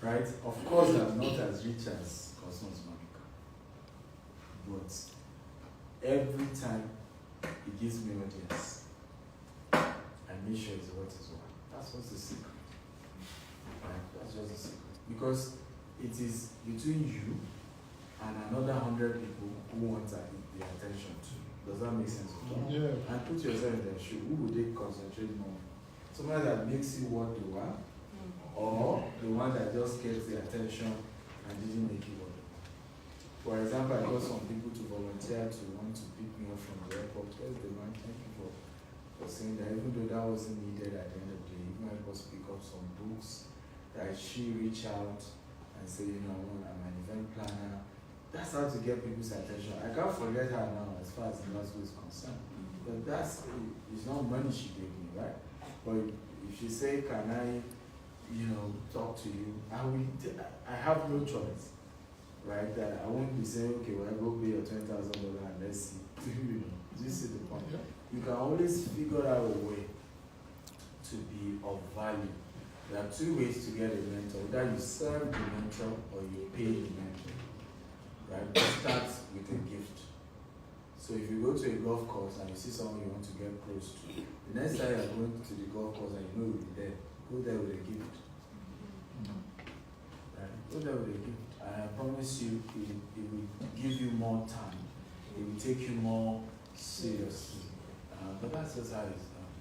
Right? Of course, I'm not as rich as Cosmos Monica. But every time he gives me audience, I make sure it's what is what. That's what's the secret. Right? That's just the secret. Because it is between you and another 100 people who want the attention too. Does that make sense? Yeah. And put yourself in their shoe. Who would they concentrate more? Somebody that makes you what they want, or the one that just gets the attention and didn't make it work. For example, I got some people to volunteer to want to pick me up from the airport. Where's the man? Thank you for saying that, even though that wasn't needed at the end of the day, even help us pick up some books, that she reach out and say, you know, I'm an event planner. That's how to get people's attention. I can't forget her now as far as Glasgow is concerned. But that's, it's not money she gave me, right? But if she say, can I, you know, talk to you, I have no choice, right? That I won't be saying, okay, well, I go pay your $20,000 and let's see. You know, this is the point. You can always figure out a way to be of value. There are two ways to get a mentor. Either you serve the mentor or you pay the mentor. Right? It starts with a gift. So if you go to a golf course and you see someone you want to get close to, the next time you're going to the golf course and you know you'll be there, go there with a gift. Right? Go there with a gift. And I promise you, it will give you more time. It will take you more seriously. But that's just how it's done.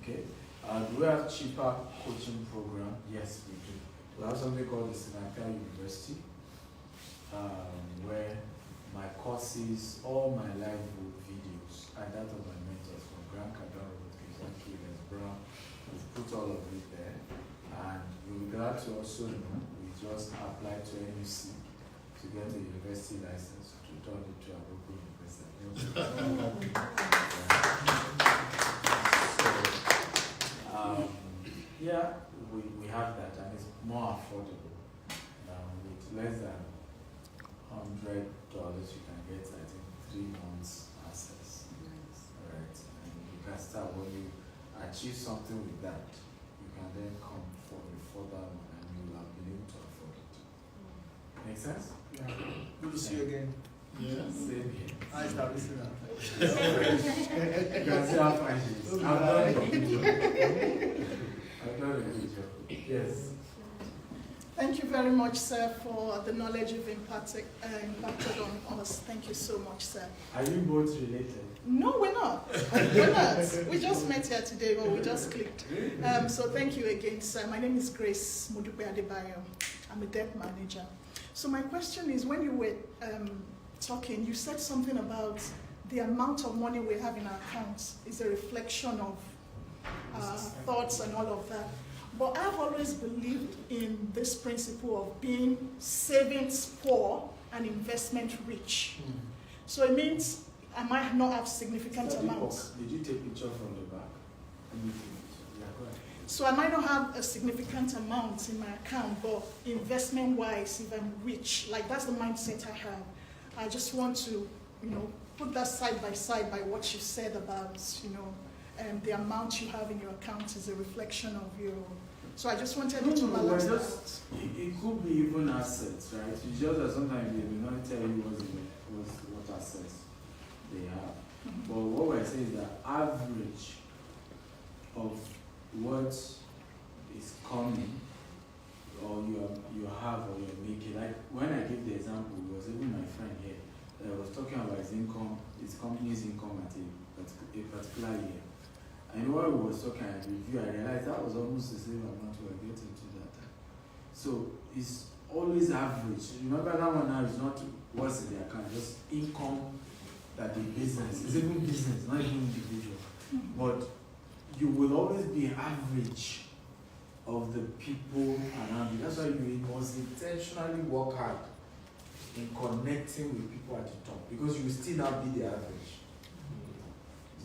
Okay? Do we have cheaper coaching program? Yes, we do. We have something called the Seneca University, where my courses, all my live videos, and that of my mentors from Grant Cardone, Les Brown, we've put all of it there. And we're glad to also know we just applied to NUC to get a university license to turn it to a local university. Yeah, we have that, and it's more affordable. With less than $100, you can get, I think, 3 months access. Right, and you can start when you achieve something with that. You can then come for a further one, and you will have been able to afford it. Make sense? Yeah. Good to see you again. Yeah. Same here. I established that. You can see how fine she is. I've done a good job. I've done a good job. Yes. Thank you very much, sir, for the knowledge you've impacted on us. Thank you so much, sir. Are you both related? No, we're not. We're not. We just met here today, but we just clicked. So thank you again, sir. My name is Grace Mudupe Adebayo. I'm a debt manager. So my question is, when you were talking, you said something about the amount of money we have in our accounts is a reflection of thoughts and all of that. But I've always believed in this principle of being savings poor and investment rich. So it means I might not have significant amounts. Did you take picture from the back? Yeah, go ahead. So I might not have a significant amount in my account, but investment-wise, if I'm rich, like that's the mindset I have. I just want to, you know, put that side by side by what you said about, you know, the amount you have in your account is a reflection of your. So I just wanted you to balance that. It could be even assets, right? It's just that sometimes they will not tell you what assets they have. But what we're saying is that average of what is coming or you have or you're making. Like when I give the example, it was even my friend here that was talking about his income, his company's income at a particular year. And while we were talking at review, I realized that was almost the same amount we were getting to that time. So it's always average. Remember that one now is not what's in the account, just income that the business, it's even business, not even individual. But you will always be average of the people around you. That's why you must intentionally work hard in connecting with people at the top, because you will still not be the average.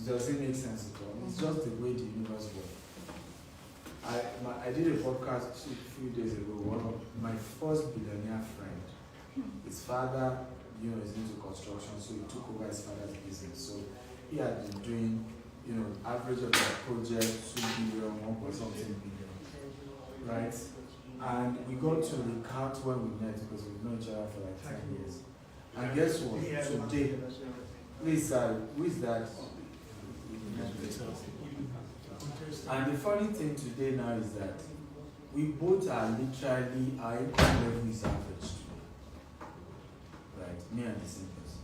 Does it make sense at all? It's just the way the universe works. I did a podcast a few days ago. One of my first billionaire friend, his father, you know, is into construction, so he took over his father's business. So he had been doing, you know, average of the project, 2 billion, 1.something billion, right? And we got to recount when we met because we've known each other for like 10 years. And guess what? Today, please, who is that? And the funny thing today now is that we both are literally, our income level is average today. Right? Me and the same person.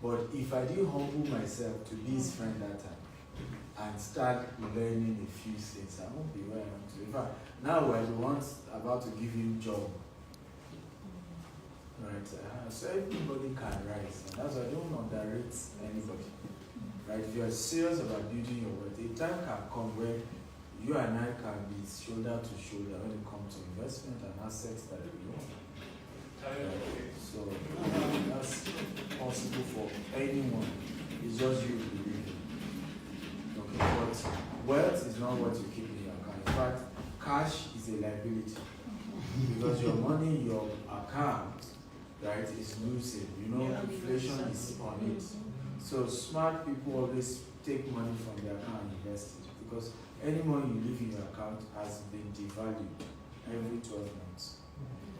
But if I didn't humble myself to be his friend that time and start learning a few things, I won't be where I am today. In fact, now we're the ones about to give him job. right? So everybody can rise, and that's why I don't underrate anybody, right? If you are serious about building your wealth, a time can come where you and I can be shoulder to shoulder when it comes to investment and assets that we own. So that's possible for anyone. It's just you believing. Okay, but wealth is not what you keep in your account. In fact, cash is a liability because your money in your account, right, is losing. You know, inflation is on it. So smart people always take money from their account and invest it because any money you leave in your account has been devalued every 12 months.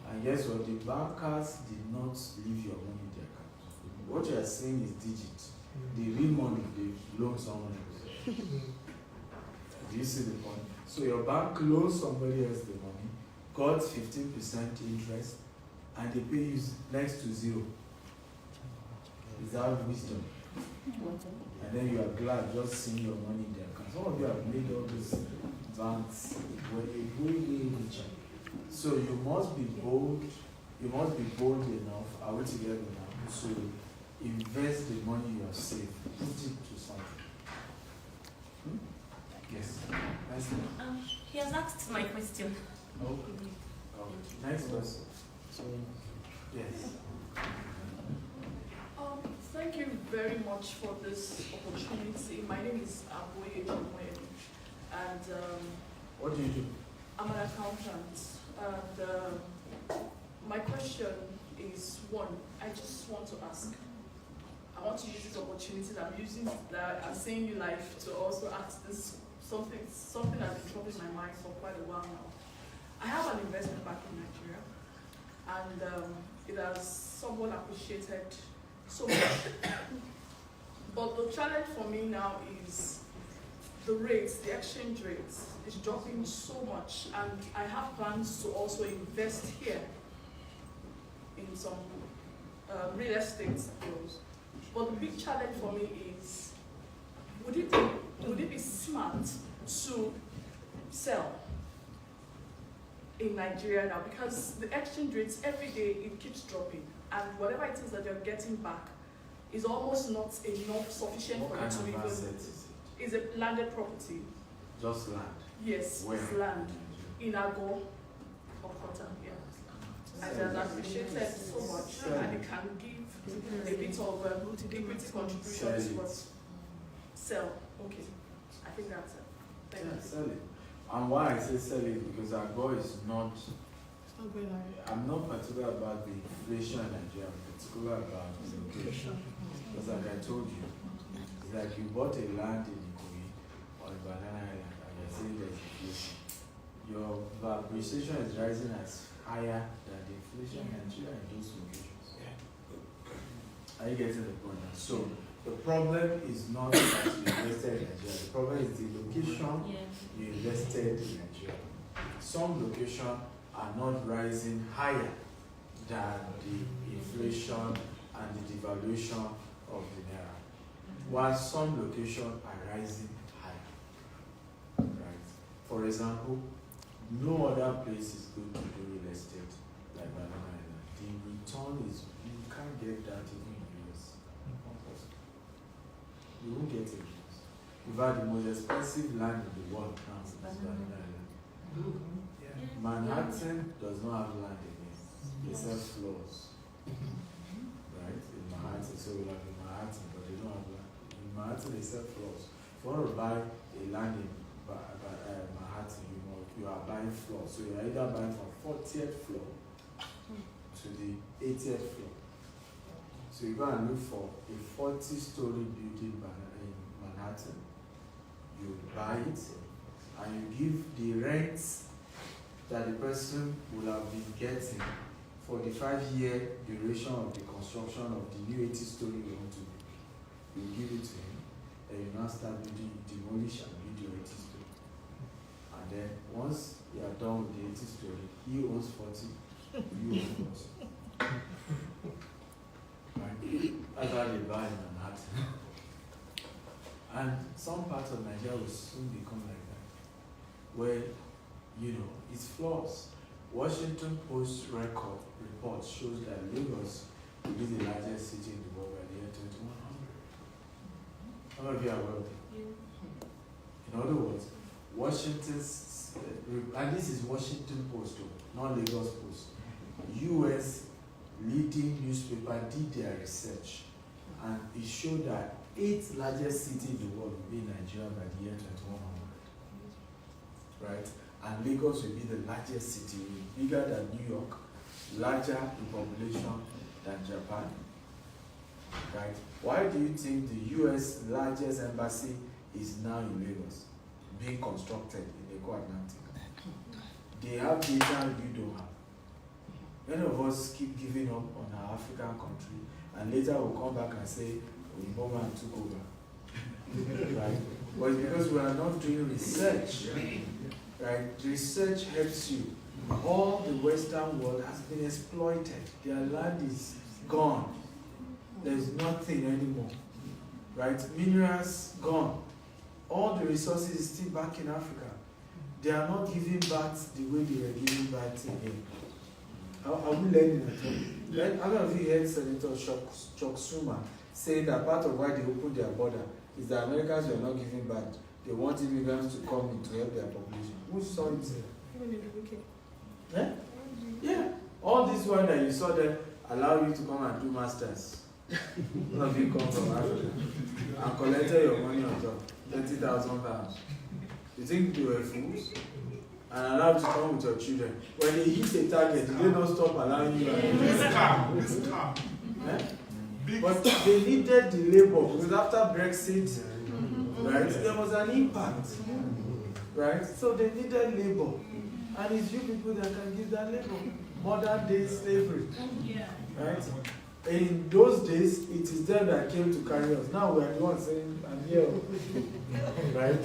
And guess what? The bankers did not leave your money in their account. What you are saying is digit. The real money they loan someone else. Do you see the point? So your bank loans somebody else the money, got 15% interest, and they pay you next to zero. Is that wisdom? And then you are glad just seeing your money in their account. Some of you have made all these banks where they way richer. So you must be bold. You must be bold enough. Are we together now? To invest the money you have saved, put it to something. Yes. Nice. He has asked my question. Next person. So, yes. Thank you very much for this opportunity. My name is Aboye Jamwe, and What do you do? I'm an accountant. And my question is one. I just want to ask. I want to use this opportunity that I'm seeing you live to also ask this something that's been troubling my mind for quite a while now. I have an investment back in Nigeria, and it has somewhat appreciated so much. But the challenge for me now is the rates, the exchange rates is dropping so much, and I have plans to also invest here in some real estate deals. But the big challenge for me is, would it be smart to sell in Nigeria now? Because the exchange rates every day, it keeps dropping, and whatever it is that you're getting back is almost not enough sufficient What for kind you to of even. asset is it? Is a landed property. Just land. Yes, Where? it's land in Agor or Kota, yeah. And it has appreciated so much, and it can give a bit of equity contribution towards sell. Okay, I think that's it. Thank you. Sell it. And why I say sell it, because our goal is not, I'm not particular about the inflation in Nigeria, I'm particular about the location. Because like I told you, it's like you bought a land in Ikoyi or a Banana Island and you're saying there's inflation. Your appreciation is rising as higher than the inflation in Nigeria in those locations. Are you getting the point now? So the problem is not that you invested in Nigeria, the problem is the location you invested in Nigeria. Some locations are not rising higher than the inflation and the devaluation of the naira, while some locations are rising higher. Right? For example, no other place is good to do real estate like Banana Island. The return is, you can't get that even in the US. You won't get it. In fact, the most expensive land in the world now is Banana Island. Manhattan does not have land again. They sell floors. Right? In Manhattan, so we have in Manhattan, but they don't have land. In Manhattan, they sell floors. If you want to buy a land in Manhattan, you are buying floors. So you are either buying from 40th floor to the 80th floor. So you go and look for a 40-story building in Manhattan. You buy it, and you give the rents that the person will have been getting for the 5-year duration of the construction of the new 80-story you want to do. You give it to him, and you now start building, demolish and build your 80-story. And then once you are done with the 80-story, he owns 40, you own 40. Right? That's how they buy in Manhattan. And some parts of Nigeria will soon become like that, where, it's floors. Washington Post report shows that Lagos will be the largest city in the world by the year 2100. How many of you are aware of it? In other words, Washington's, and this is Washington Post, not Lagos Post. U.S. leading newspaper did their research, and it showed that 8th largest city in the world will be Nigeria by the year 2100. Right? And Lagos will be the largest city, bigger than New York, larger in population than Japan. Right? Why do you think the U.S. largest embassy is now in Lagos, being constructed in the Atlantic? They have data you don't have. Many of us keep giving up on our African country, and later we'll come back and say, Obama took over. Right? But it's because we are not doing research. Right? Research helps you. All the Western world has been exploited. Their land is gone. There's nothing anymore. Right? Minerals gone. All the resources is still back in Africa. They are not giving back the way they were giving back again. Are we learning at all? Then, how many of you heard Senator Chuck Schumer saying that part of why they opened their border is that Americans were not giving back. They want immigrants to come in to help their population. Who saw it? Even in the UK. Yeah? Yeah. All this one that you saw them allow you to come and do masters. None of you come from Africa and collected your money on top, £20,000. You think they were fools? And allowed to come with your children. When they hit a target, they don't stop allowing you. This car. Eh? But they needed the labor because after Brexit, right, there was an impact. Right? So they needed labor. And it's you people that can give that labor. Modern day slavery. Right? In those days, it is them that came to carry us. Now we are the ones saying, I'm here. Right?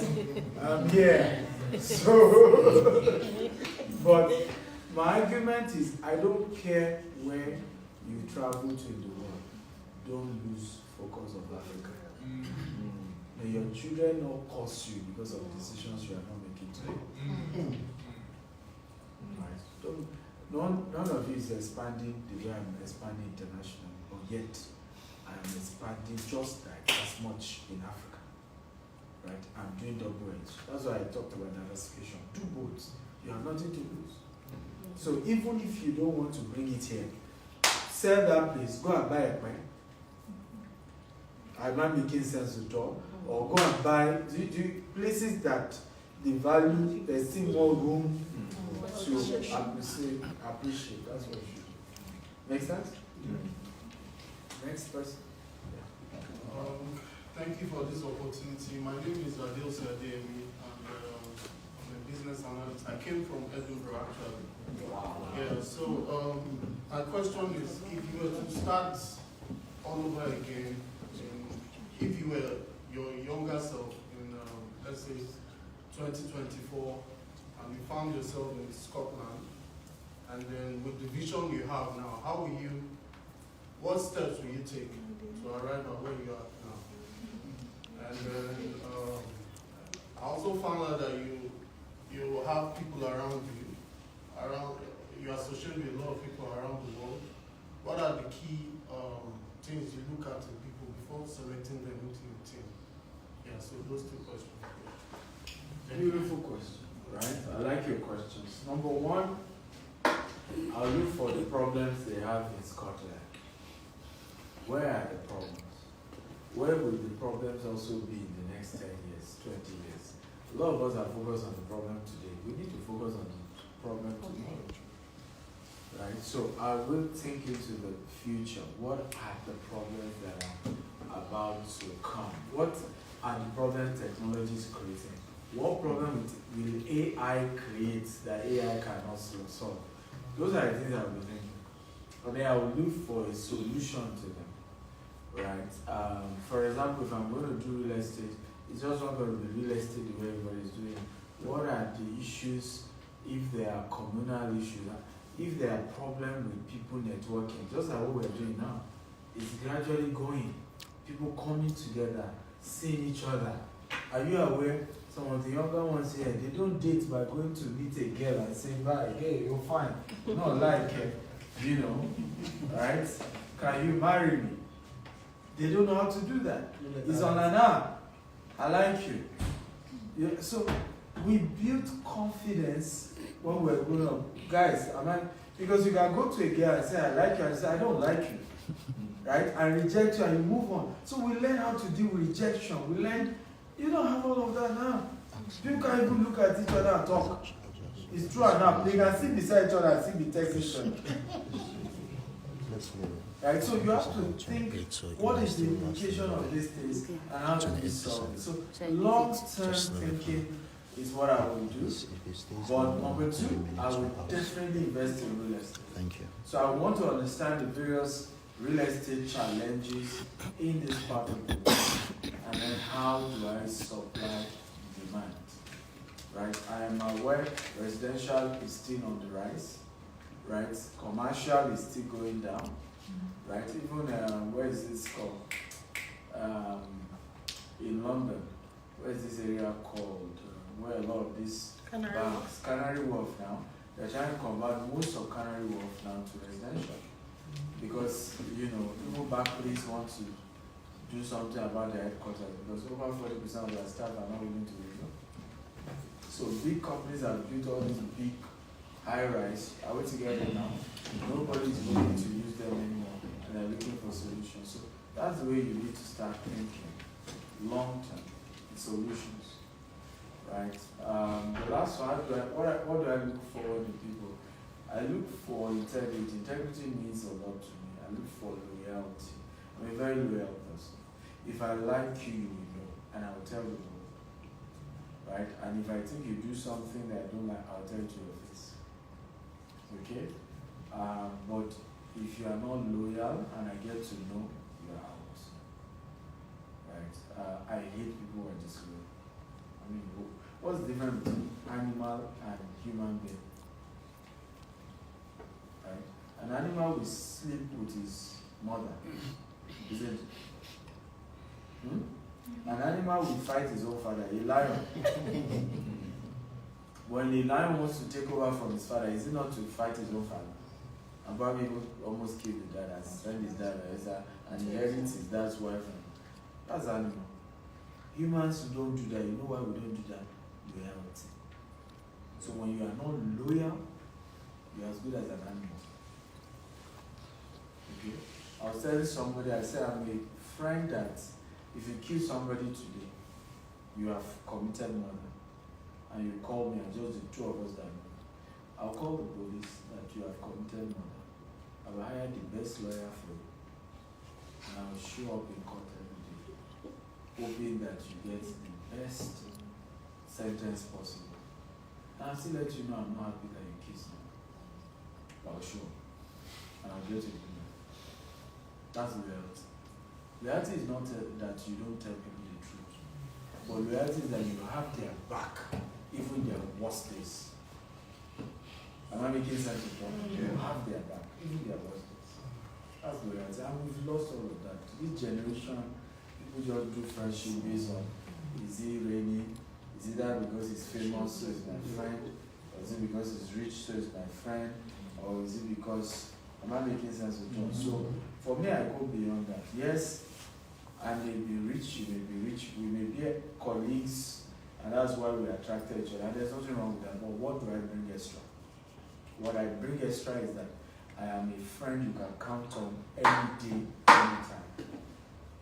I'm here. So, but my argument is, I don't care where you travel to in the world. Don't lose focus of Africa. May your children not curse you because of decisions you are not making today. Right? None of you is expanding the way I'm expanding internationally, but yet I am expanding just like as much in Africa. Right? I'm doing double edge. That's why I talked about diversification. Do both. You have nothing to lose. So even if you don't want to bring it here, sell that place, go and buy a pen. I'm not making sense at all. Or go and buy places that the value, there's still more room to appreciate. That's what you should do. Make sense? Next person. Thank you for this opportunity. My name is Adil Sademi, and I'm a business analyst. I came from Edinburgh, actually. Yeah, so my question is, if you were to start all over again, if you were your younger self in, let's say, 2024, and you found yourself in Scotland, and then with the vision you have now, what steps will you take to arrive at where you are now? And then I also found out that you have people around you, you associate with a lot of people around the world. What are the key things you look at in people before selecting them into your team? Yeah, so those two questions. Beautiful question, right? I like your questions. Number one, I'll look for the problems they have in Scotland. Where are the problems? Where will the problems also be in the next 10 years, 20 years? A lot of us are focused on the problem today. We need to focus on the problem tomorrow. Right? So I will think into the future. What are the problems that are about to come? What are the problems technology is creating? What problem will AI create that AI cannot solve? Those are the things I will be thinking. But then I will look for a solution to them. Right? For example, if I'm going to do real estate, it's just not going to be real estate the way everybody's doing. What are the issues, if there are communal issues, if there are problems with people networking, just like what we're doing now? It's gradually going. People coming together, seeing each other. Are you aware? Some of the younger ones here, they don't date by going to meet a girl and saying, bye, hey, you're fine. Not like, you know, right? Can you marry me? They don't know how to do that. It's on an app. I like you. Yeah, so we built confidence when we were growing up. Guys, because you can go to a girl and say, I like you, and say, I don't like you. Right? And reject you and you move on. So we learn how to deal with rejection. We learn, you don't have all of that now. People can't even look at each other and talk. It's true enough. They can sit beside each other and still be texting each other. Right? So you have to think, what is the implication of these things and how do we solve it? So long-term thinking is what I will do. But number two, I will definitely invest in real estate. Thank you. So I want to understand the various real estate challenges in this part of the world, and then how do I supply demand? Right? I am aware residential is still on the rise, right? Commercial is still going down, right? Even where is this called? In London, where is this area called? Where a lot of these banks, Canary Wharf now, they're trying to convert most of Canary Wharf now to residential. Because, you know, people back police want to do something about their headquarters because over 40% of their staff are not willing to leave. So big companies have built all these big high-rise. Are we together now? Nobody is willing to use them anymore and they're looking for solutions. So that's the way you need to start thinking long-term solutions. Right? The last one, what do I look for in people? I look for integrity. Integrity means a lot to me. I look for loyalty. I'm a very loyal person. If I like you, you will know, and I will tell you more. Right? And if I think you do something that I don't like, I'll tell it to your face. Okay? But if you are not loyal and I get to know, you are out. Right? I hate people who are disloyal. I mean, what's the difference between animal and human being? Right? An animal will sleep with his mother, isn't it? An animal will fight his own father, a lion. When a lion wants to take over from his father, is it not to fight his own father? And probably even almost kill the dad, as friend his dad, and inherits his dad's wife. That's animal. Humans who don't do that, you know why we don't do that? Loyalty. So when you are not loyal, you're as good as an animal. Okay? I was telling somebody, I said, I'm a friend that if you kill somebody today, you have committed murder, and you call me and just the two of us that know, I'll call the police that you have committed murder. I will hire the best lawyer for you, and I will show up in court every day, hoping that you get the best sentence possible. And I'll still let you know I'm not happy that you killed someone. I'll show up, and I'll get you. That's the reality. Reality is not that you don't tell people the truth, but reality is that you have their back, even their worst days. Am I making sense of that? You have their back, even their worst days. That's the reality. And we've lost all of that. This generation, people just do friendship based on, is he rainy? Is it that because he's famous, so he's my friend? Or is it because he's rich, so he's my friend? Or is it because, am I making sense of John? So, for me, I go beyond that. Yes, I may be rich, you may be rich, we may be colleagues, and that's why we attracted each other. And there's nothing wrong with that, but what do I bring extra? What I bring extra is that I am a friend you can count on any day, anytime.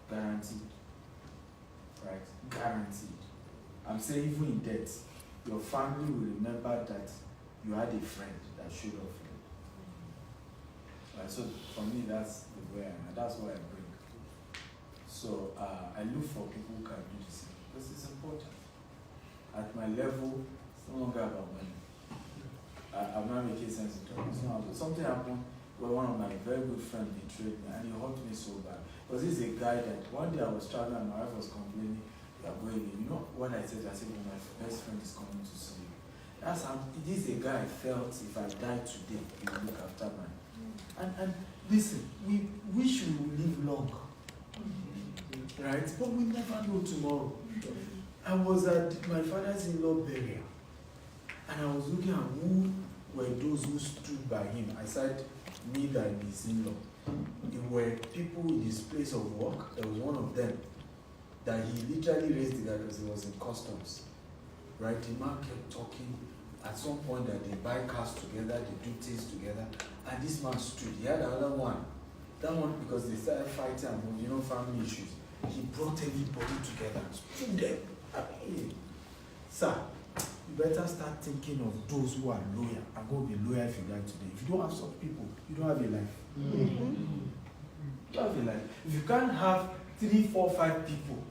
Guaranteed. Right? Guaranteed. I'm saying even in death, your family will remember that you had a friend that showed up for you. Right? So for me, that's the way I am, and that's what I bring. So I look for people who can do the same, because it's important. At my level, it's no longer about money. I'm not making sense of it. It's not about something happened where one of my very good friends betrayed me, and he hurt me so bad. Because he's a guy that one day I was traveling and my wife was complaining, "You are going in." You know what I said? I said, "Well, my best friend is coming to see you." That's how this is a guy I felt if I died today, he would look after me. And listen, we wish we would live long. Right? But we never know tomorrow. I was at my father's in-law burial, and I was looking at who were those who stood by him. I said, me and his in-law. It were people in his place of work. There was one of them that he literally raised the guy because he was in customs. Right? The man kept talking. At some point that they buy cars together, they do things together, and this man stood. He had another one. That one, because they started fighting and family issues, he brought everybody together, stood them. I mean, sir, you better start thinking of those who are loyal. I'm going to be loyal if you die today. If you don't have such people, you don't have a life. You don't have a life. If you can't have 3, 4, 5 people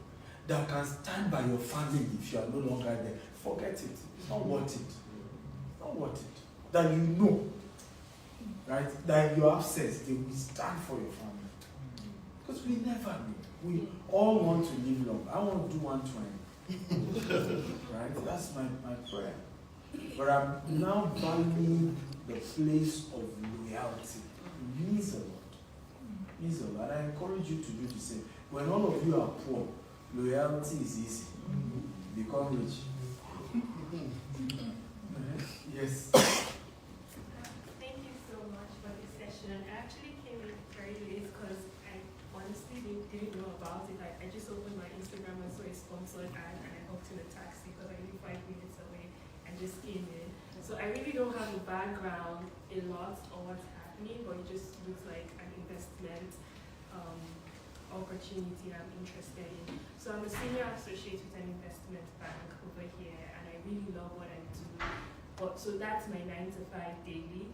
that can stand by your family if you are no longer there, forget it. It's not worth it. Not worth it. That you know, right? That you have sense, they will stand for your family. Because we never know. We all want to live long. I want to do 120. Right? That's my prayer. But I'm now valuing the place of loyalty. It means a lot. It means a lot. And I encourage you to do the same. When all of you are poor, loyalty is easy. Become rich. Yes. Thank you so much for this session. I actually came in very late because I honestly didn't know about it. I just opened my Instagram and saw a sponsored ad and I hopped in a taxi because I live 5 minutes away and just came in. So I really don't have a background a lot on what's happening, but it just looks like an investment opportunity I'm interested in. So I'm a senior associate with an investment bank over here and I really love what I do. So that's my 9 to 5 daily,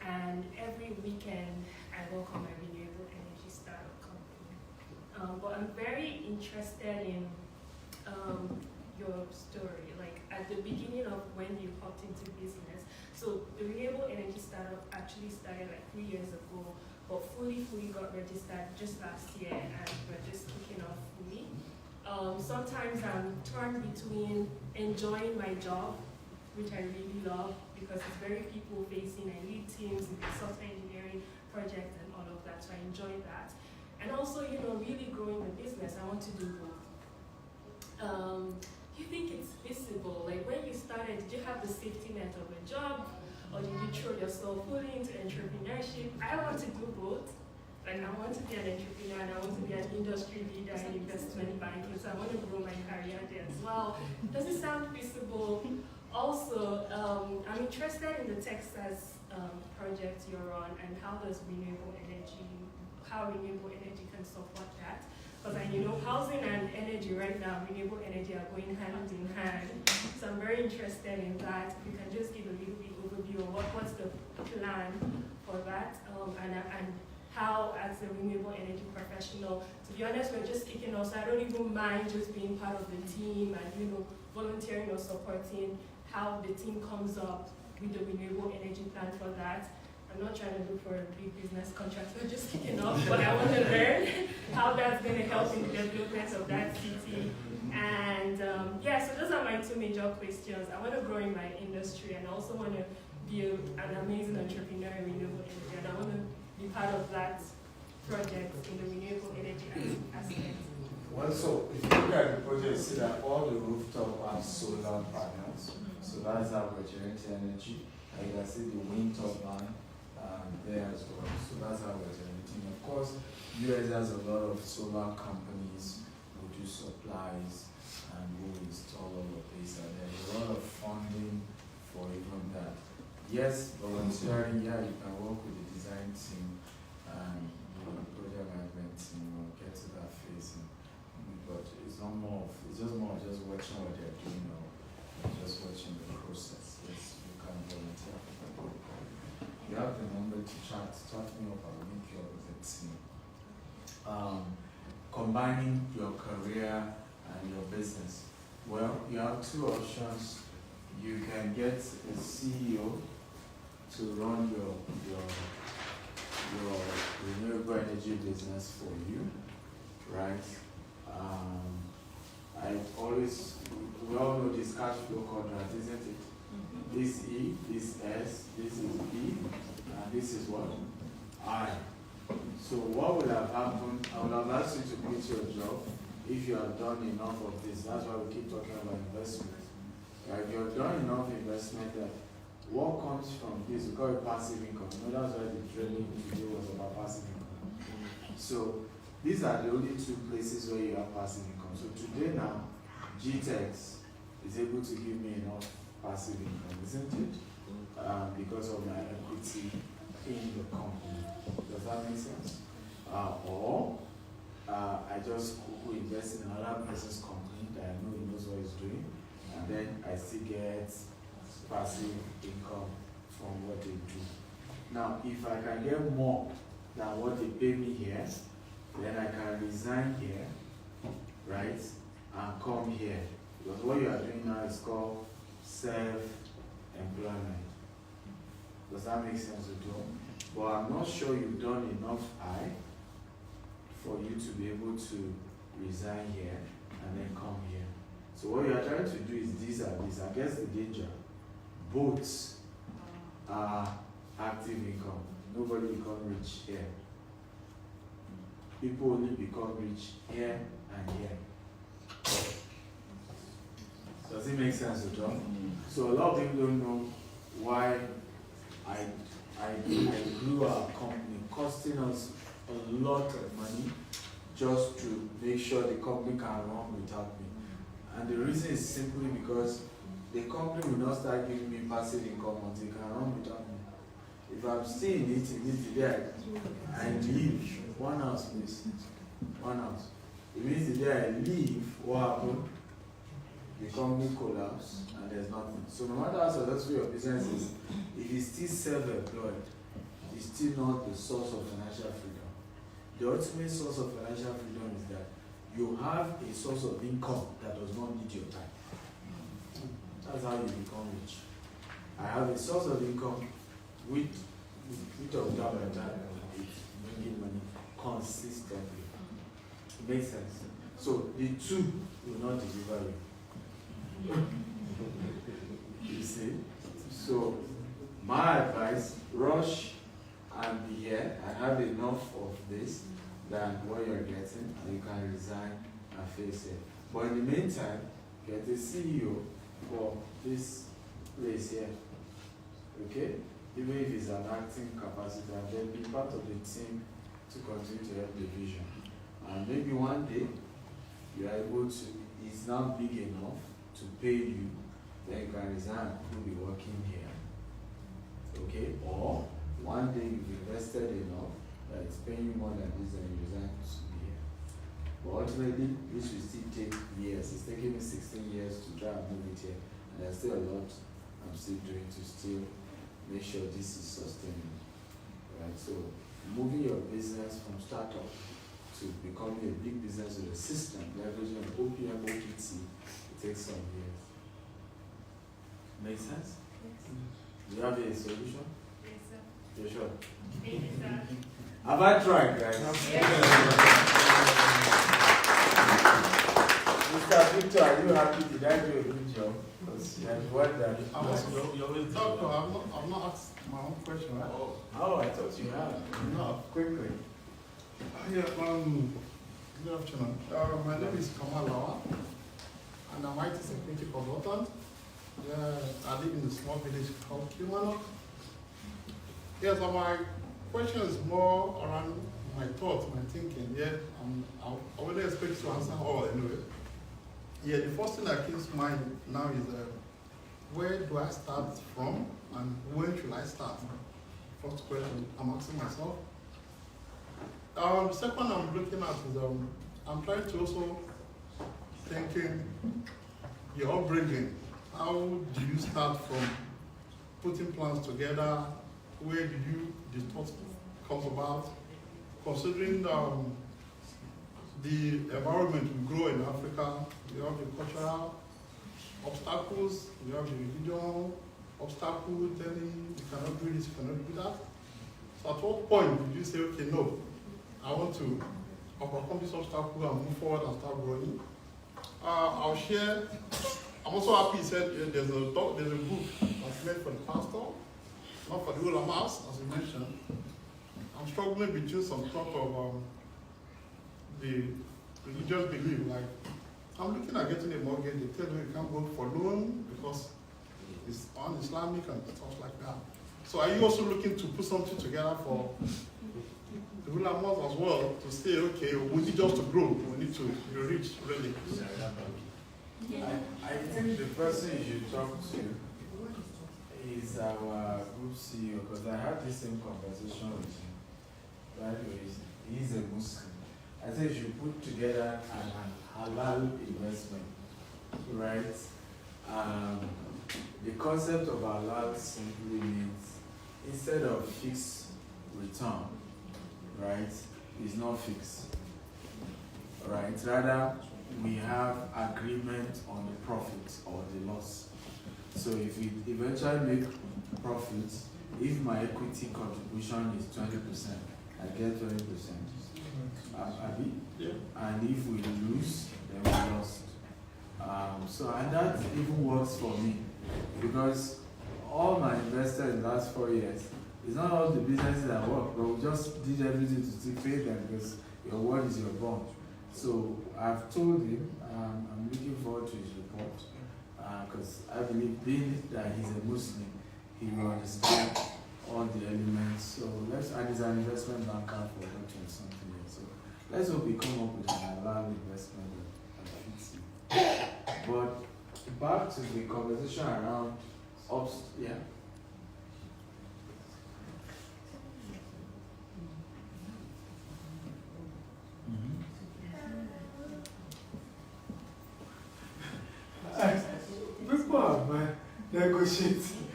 and every weekend I work on my renewable energy startup company. But I'm very interested in your story, like at the beginning of when you hopped into business. So the renewable energy startup actually started like 3 years ago, but fully got registered just last year, and we're just kicking off fully. Sometimes I'm torn between enjoying my job, which I really love because it's very people facing. I lead teams in the software engineering project and all of that, so I enjoy that. And also, really growing the business, I want to do both. Do you think it's visible? Like when you started, did you have the safety net of a job, or did you throw yourself fully into entrepreneurship? I want to do both. Like I want to be an entrepreneur and I want to be an industry leader in investment banking, so I want to grow my career there as well. Does it sound visible? Also, I'm interested in the Texas project you're on and how renewable energy can support that. Because housing and energy right now, renewable energy are going hand in hand. So I'm very interested in that. You can just give a little bit overview of what's the plan for that and how, as a renewable energy professional, to be honest, we're just kicking off. So I don't even mind just being part of the team and volunteering or supporting how the team comes up with the renewable energy plan for that. I'm not trying to look for a big business contract, we're just kicking off, but I want to learn how that's going to help in the development of that city. And so those are my 2 major questions. I want to grow in my industry and I also want to be an amazing entrepreneur in renewable energy, and I want to be part of that project in the renewable energy aspect. Well, so if you look at the project, you see that all the rooftop have solar panels. So that's how we're generating energy. And you can see the wind turbine there as well. So that's how we're generating. Of course, US has a lot of solar companies who do supplies and who install all of this. And there's a lot of funding for even that. Yes, volunteering, you can work with the design team and project management team, get to that phase. But it's just more of just watching what they're doing or just watching the process. Yes, you can volunteer. You have the number to chat me up, I'll link you up with the team. Combining your career and your business. Well, you have 2 options. You can get a CEO to run your renewable energy business for you, right? We all know this cash flow quadrant, isn't it? Mm-hmm. This E, this S, this is B, and this is what? I. So what would have happened? I would have asked you to quit your job, if you have done enough of this, that's why we keep talking about investment. If you have done enough investment, that what comes from this, we call it passive income. You know, that's why the training today was about passive income. So these are the only two places where you have passive income. So today now, GTEX is able to give me enough passive income, isn't it? Because of my equity in the company. Does that make sense? Or I just invest in another person's company that I know he knows what he's doing, and then I still get passive income from what they do. Now, if I can get more than what they pay me here, then I can resign here, right, and come here. Because what you are doing now is called self-employment. Does that make sense to do? But I'm not sure you've done enough for you to be able to resign here and then come here. So what you are trying to do is these are these. I guess the danger. Both are active income. Nobody become rich here. People only become rich here and here. Does it make sense to John? So a lot of people don't know why I grew our company, costing us a lot of money just to make sure the company can run without me. And the reason is simply because the company will not start giving me passive income until it can run without me. If I'm still in it today, I leave. One house, please. One house. It means the day I leave, what happened? The company collapse and there's nothing. So no matter how successful your business is, if it's still self-employed, it's still not the source of financial freedom. The ultimate source of financial freedom is that you have a source of income that does not need your time. That's how you become rich. I have a source of income with of double time, bringing money consistently. It makes sense. So the two will not deliver you. You see? So my advice, rush and be here and have enough of this than what you're getting, and you can resign and face it. But in the meantime, get a CEO for this place here. Okay? Even if it's an acting capacity, and then be part of the team to continue to help the vision. And maybe one day you are able to, it's now big enough to pay you, then you can resign and you'll be working here. Okay? Or one day you've invested enough that it's paying you more than this and you resign to be here. But ultimately, this will still take years. It's taking me 16 years to try and move it here. And there's still a lot I'm still doing to still make sure this is sustainable. Right? So moving your business from startup to becoming a big business with a system, leveraging an OPM, OPT, it takes some years. Make sense? Yes. Do you have a solution? Yes, sir. You're sure? Thank you, sir. Have I tried, guys? Yes. Mr. Victor, are you happy? Did I do a good job? Because you have worked that. Doctor, I've not asked my own question, right? Oh, I thought you had. No. Quickly. Yeah, good afternoon. My name is Kamal Lawa, and I'm IT security consultant. I live in a small village called Kilmarnock. Yes, so my question is more around my thoughts, my thinking. Yeah, I wouldn't expect to answer all anyway. Yeah, the first thing that comes to mind now is where do I start from and when should I start? First question I'm asking myself. The second I'm looking at is I'm trying to also thinking your upbringing. How do you start from putting plans together? Where do the thought comes about? Considering the environment we grow in Africa, we have the cultural obstacles, we have the religion obstacles, telling you cannot do this, you cannot do that. So at what point did you say, okay, no, I want to overcome this obstacle and move forward and start growing? I'll share. I'm also happy you said there's a book that's made for the pastor, not for the whole house, as you mentioned. I'm struggling between some thought of the religious belief. Like, I'm looking at getting a mortgage, they tell me you can't go for loan because it's un-Islamic and stuff like that. So are you also looking to put something together for the ulamas as well to say, okay, we need just to grow, we need to be rich, really? I think the person you should talk to is our group CEO, because I had the same conversation with him. Right? He's a Muslim. I think you should put together an halal investment, right? The concept of halal simply means instead of fixed return, right, is not fixed, right? Rather, we have agreement on the profit or the loss. So if we eventually make profit, if my equity contribution is 20%, I get 20%. Abi? Yeah. And if we lose, then we lost. And that even works for me, because all my investors in the last 4 years, it's not all the businesses that work, but we just did everything to still pay them, because your word is your bond. So I've told him I'm looking forward to his report, because I believe being that he's a Muslim, he will understand all the elements. So and he's an investment banker for 20 something years. So let's hope we come up with an halal investment that fits you. But back to the conversation around yeah. People are negotiating.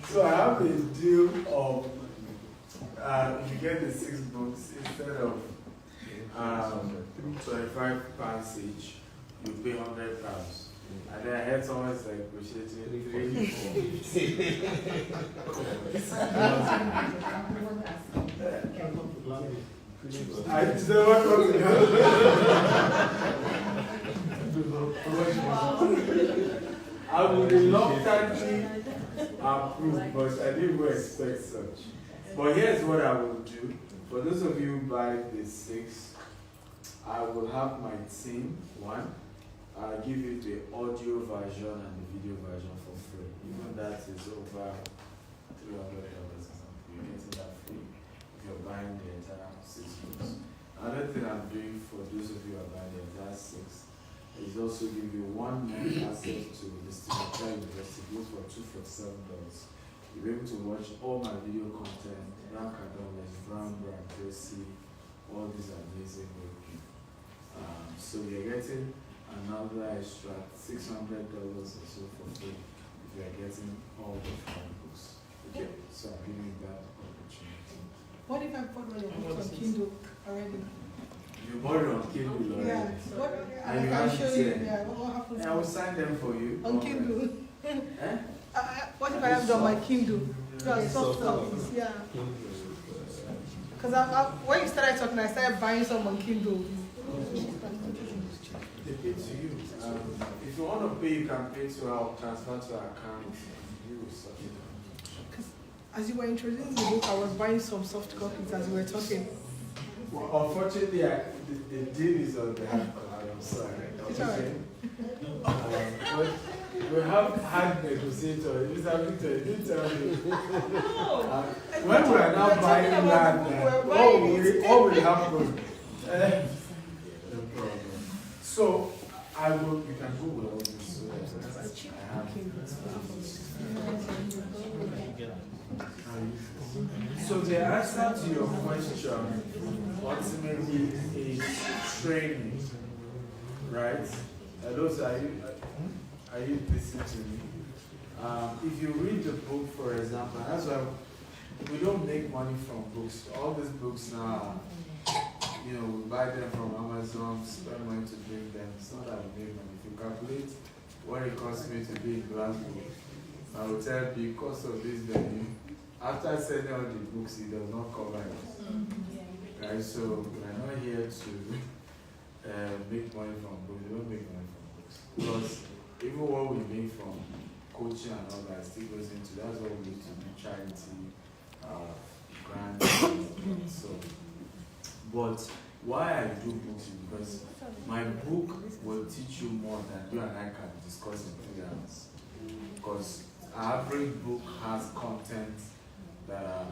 So I have a deal of you get the 6 books instead of £25 each, you pay £100. And then I heard someone like negotiating 3 I deserve I would reluctantly approve, but I didn't expect such. But here's what I will do. For those of you who buy the 6, I will have my team, I'll give you the audio version and the video version for free. Even that is over $300 or something. You're getting that free if you're buying the entire 6 books. Another thing I'm doing for those of you who are buying the entire 6 is also give you 1 month access to the Stephen University, both for $247. You'll be able to watch all my video content, Rank Adonis, Brown, Tracy, all these amazing work. So you're getting another extra $600 or so for free if you're getting all the 5 books. Okay, so I'm giving you that opportunity. What if I put all your books on Kindle already? You bought it on Kindle already? Yeah. And you I'll have show it you. here? Yeah, what happens? I will sign them for you. On Kindle. Eh? What if I have it on my Kindle? Soft copies, yeah. Because when you started talking, I started buying some on Kindle. They pay to you. If you want to pay, you can pay to our transfer to our account. Because as you were introducing the book, I was buying some soft copies as we were talking. Well, unfortunately, the deal is on the hard copy. I'm sorry. It's all right. But we have hard negotiators. Mr. Victor, you didn't tell me. When we are now buying land, what will happen? No problem. So, you can Google all this. I have So the answer to your question ultimately is training, right? Those are you listening to me? If you read the book, for example, that's why we don't make money from books. All these books now, we buy them from Amazon, spend money to bring them. It's not that we make money. If you calculate what it costs me to be in Glasgow, I will tell you the cost of this venue. After selling all the books, it does not cover it. Right? So we're not here to make money from books. We don't make money from books. Plus, even what we make from coaching and all that still goes into that's what we used to do, charity, grants. So, But why I do books is because my book will teach you more than you and I can discuss in 3 hours. Because our average book has content that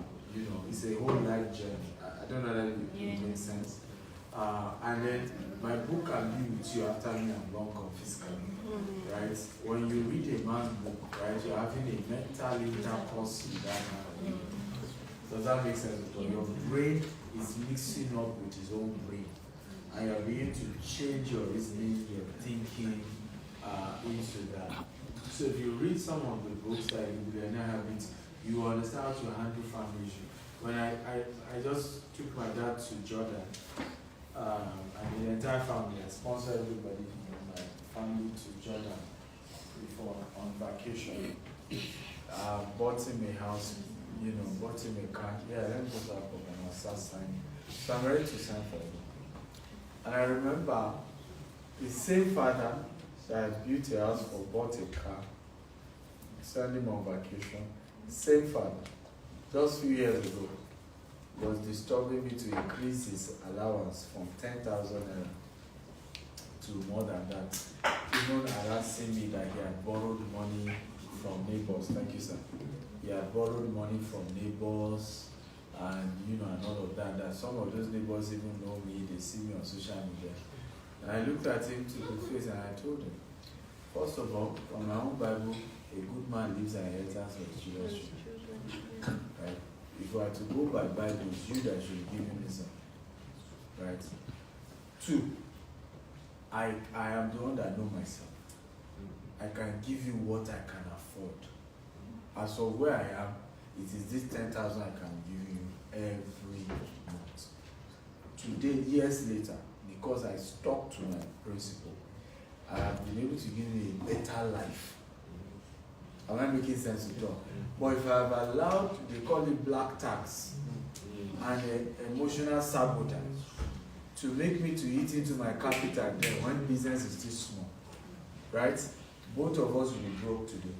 it's a whole life journey. I don't know that it makes sense. And then my book can be with you after me and long gone physically, right? When you read a man's book, right, you're having a mental intercourse with that man. Does that make sense? Your brain is mixing up with his own brain, and you're beginning to change your reasoning, your thinking into that. So if you read some of the books like Billionaire Habits, you understand how to handle family issues. When I just took my dad to Jordan, and the entire family, I sponsored everybody in my family to Jordan before on vacation. Bought him a house, bought him a car. Yeah, let me put that up and I'll start signing. So I'm ready to sign for him. And I remember the same father that I built a house for, bought a car, sent him on vacation. Same father, just a few years ago, was disturbing me to increase his allowance from 10,000 naira to more than that. Even harassing me that he had borrowed money from neighbors. Thank you, sir. He had borrowed money from neighbors and and all of that. That some of those neighbors even know me, they see me on social media. And I looked at him to the face and I told him, first of all, from my own Bible, a good man leaves an inheritance for his children. Right? If I were to go by Bible, it's you that should give him this. Right? 2, I am the one that know myself. I can give you what I can afford. As for where I am, it is this 10,000 I can give you every month. Today, years later, because I stuck to my principle, I have been able to give you a better life. Am I making sense to talk? But if I have allowed, they call it black tax and emotional sabotage to make me to eat into my capital then when business is still small, right? Both of us will be broke today.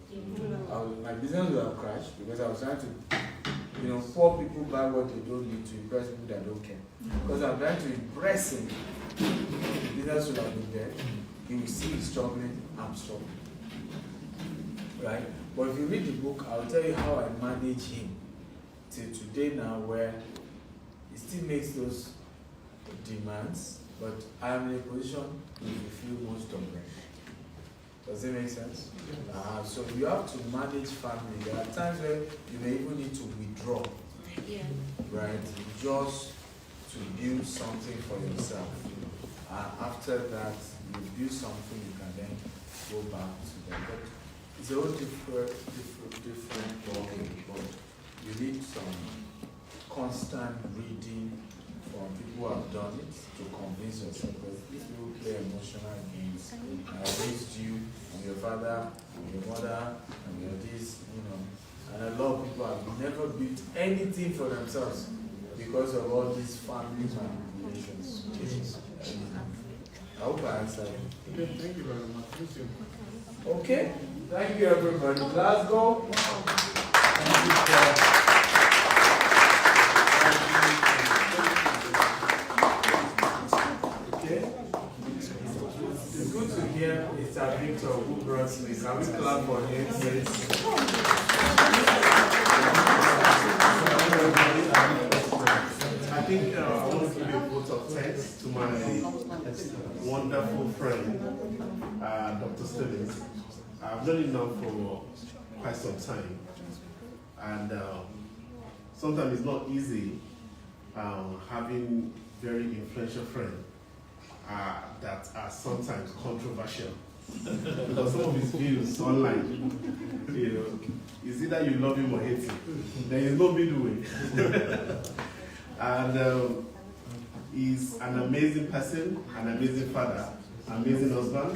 My business will have crashed because I was trying to, poor people buy what they don't need to impress people that don't care. Because I'm trying to impress him. The business will have been dead. He will see he's struggling, I'm struggling. Right? But if you read the book, I'll tell you how I manage him till today now, where he still makes those demands, but I am in a position to fulfill most of them. Does it make sense? So you have to manage family. There are times where you may even need to withdraw, right? Just to build something for yourself. After that, you build something, you can then go back to them. But it's a whole different ballgame. But you need some constant reading from people who have done it to convince yourself. Because these people play emotional games. I raised you, and your father, and your mother, and your this, And a lot of people have never built anything for themselves because of all these family manipulations. I hope I answered. Okay, thank you very much. Okay, thank you everybody. Glasgow. Thank you okay. It's good to hear Mr. Victor who brought me. Can we clap for him, please? I think I want to give a vote of thanks to my wonderful friend, Dr. Stevens. I've known him now for quite some time, and sometimes it's not easy having very influential friends that are sometimes controversial. Because some of his views online, it's either you love him or hate him. There is no middle way. And he's an amazing person, an amazing father, amazing husband.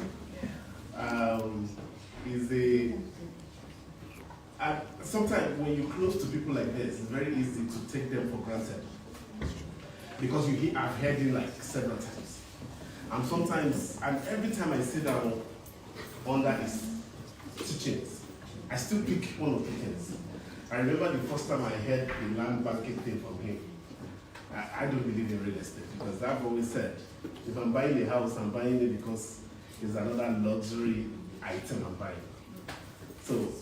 Sometimes when you're close to people like this, it's very easy to take them for granted. Because I've heard it like several times. And every time I sit down under his teachings, I still pick one of the things. I remember the first time I heard the land banking thing from him. I don't believe in real estate because I've always said, if I'm buying a house, I'm buying it because it's another luxury item I'm buying. So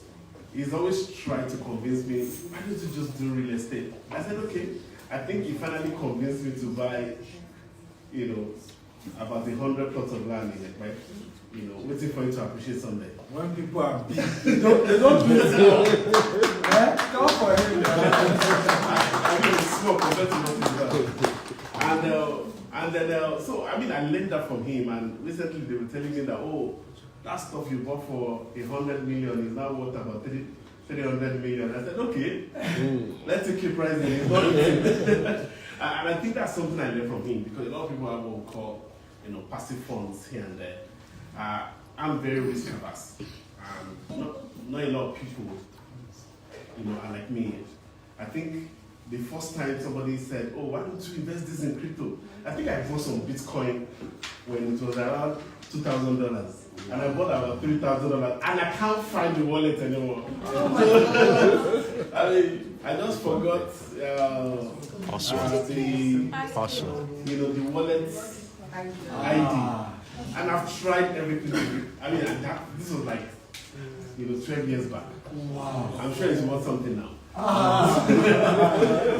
he's always trying to convince me, why don't you just do real estate? I said, okay. I think he finally convinced me to buy, about 100 plots of land in it, right? Waiting for you to appreciate someday. When people are big, they don't do it now. Come for him. I mean, it's small compared to what he's done. And then, so, I learned that from him, and recently they were telling me that, that stuff you bought for 100 million is now worth about 300 million. I said, okay, let's take your price in. And I think that's something I learned from him, because a lot of people have what we call, passive funds here and there. I'm very risk averse. Not a lot of people, are like me. I think the first time somebody said, why don't you invest this in crypto? I think I bought some Bitcoin when it was around $2,000. And I bought about $3,000, and I can't find the wallet anymore. Oh my God. I just forgot the wallet ID. And I've tried everything. This was like, 12 years back. Wow. I'm sure it's worth something now.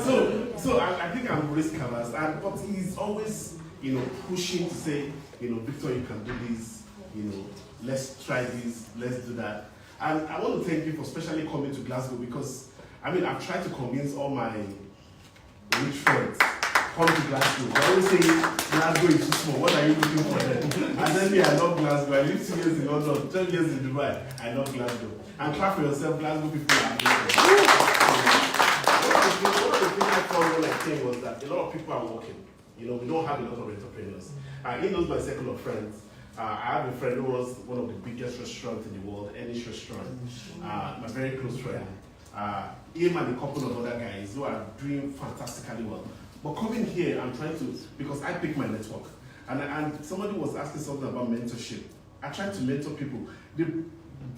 So I think I'm risk averse, but he's always, pushing to say, Victor, you can do this. Let's try this, let's do that. And I want to thank you for especially coming to Glasgow, because I've tried to convince all my rich friends, come to Glasgow. They always say Glasgow is too small, what are you looking for there? And then I love Glasgow. I lived 2 years in London, 12 years in Dubai. I love Glasgow. And clap for yourself, Glasgow people are amazing. One of the things I found when I came was that a lot of people are working. We don't have a lot of entrepreneurs. He knows my circle of friends. I have a friend who runs one of the biggest restaurants in the world, Enish restaurant. My very close friend. Him and a couple of other guys who are doing fantastically well. But coming here, I'm trying to, because I pick my network. And somebody was asking something about mentorship. I try to mentor people. The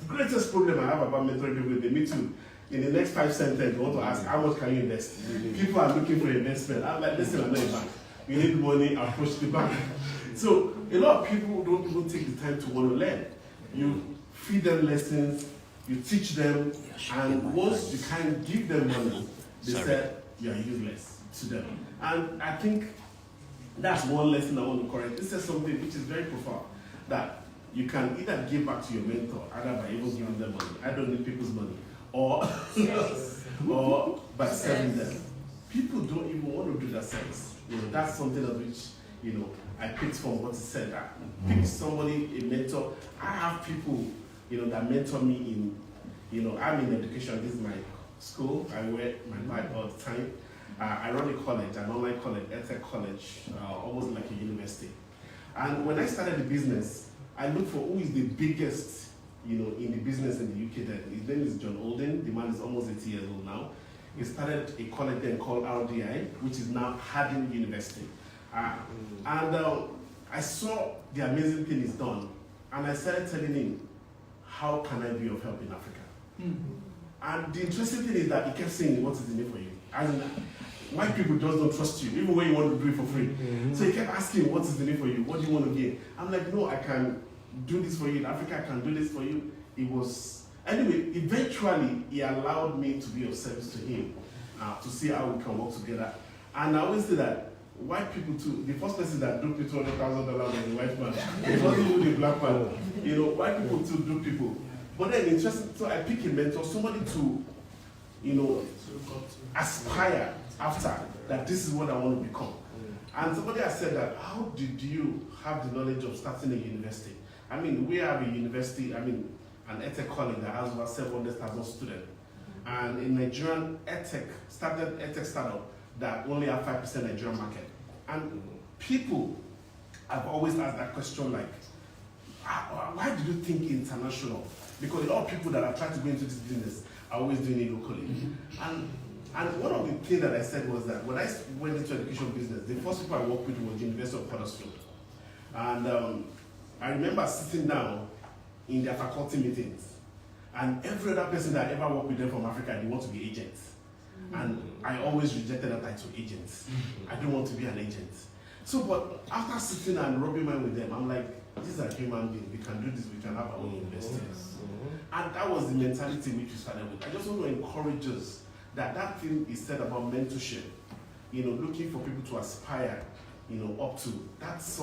greatest problem I have about mentoring people is they meet you. In the next 5 sentences, you want to ask, how much can you invest? People are looking for investment. I'm like, listen, I'm not a bank. You need money, approach the bank. So a lot of people don't even take the time to want to learn. You feed them lessons, you teach them, and once you can't give them money, they say you are useless to them. And I think that's one lesson I want to correct. This is something which is very profound, that you can either give back to your mentor, either by even giving them money. I don't need people's money. Or by serving them. People don't even want to do that service. That's something of which, I picked from what he said. I picked somebody, a mentor. I have people, that mentor me in, I'm in education. This is my school. I wear my bag all the time. I run a college, an online college, EdTech college, almost like a university. And when I started the business, I looked for who is the biggest, in the business in the UK. Then his name is John Olden. The man is almost 80 years old now. He started a college then called RDI, which is now Harding University. And I saw the amazing thing he's done, and I started telling him, how can I be of help in Africa? And the interesting thing is that he kept saying, what is in it for you? And white people just don't trust you, even when you want to do it for free. So he kept asking, what is in it for you? What do you want to gain? I'm like, no, I can do this for you. In Africa, I can do this for you. Anyway, eventually, he allowed me to be of service to him, to see how we can work together. And I always say that white people too, the first person that duped $200,000 was a white man. It wasn't even a black man. White people too dupe people. But then interesting, so I pick a mentor, somebody to, aspire after, that this is what I want to become. And somebody has said that, how did you have the knowledge of starting a university? We have a university, an EdTech college that has over 700,000 students. And in Nigerian EdTech startup that only have 5% Nigerian market. And people have always asked that question like, why did you think international? Because a lot of people that are trying to go into this business are always doing it locally. And one of the things that I said was that when I went into education business, the first people I worked with was the University of Huddersfield. And I remember sitting down in their faculty meetings, and every other person that ever worked with them from Africa, they want to be agents. And I always rejected that title, agents. I don't want to be an agent. So, but after sitting and rubbing mind with them, I'm like, these are human beings. We can do this. We can have our own investors. And that was the mentality which we started with. I just want to encourage us that thing is said about mentorship. Looking for people to aspire, up to. That's something.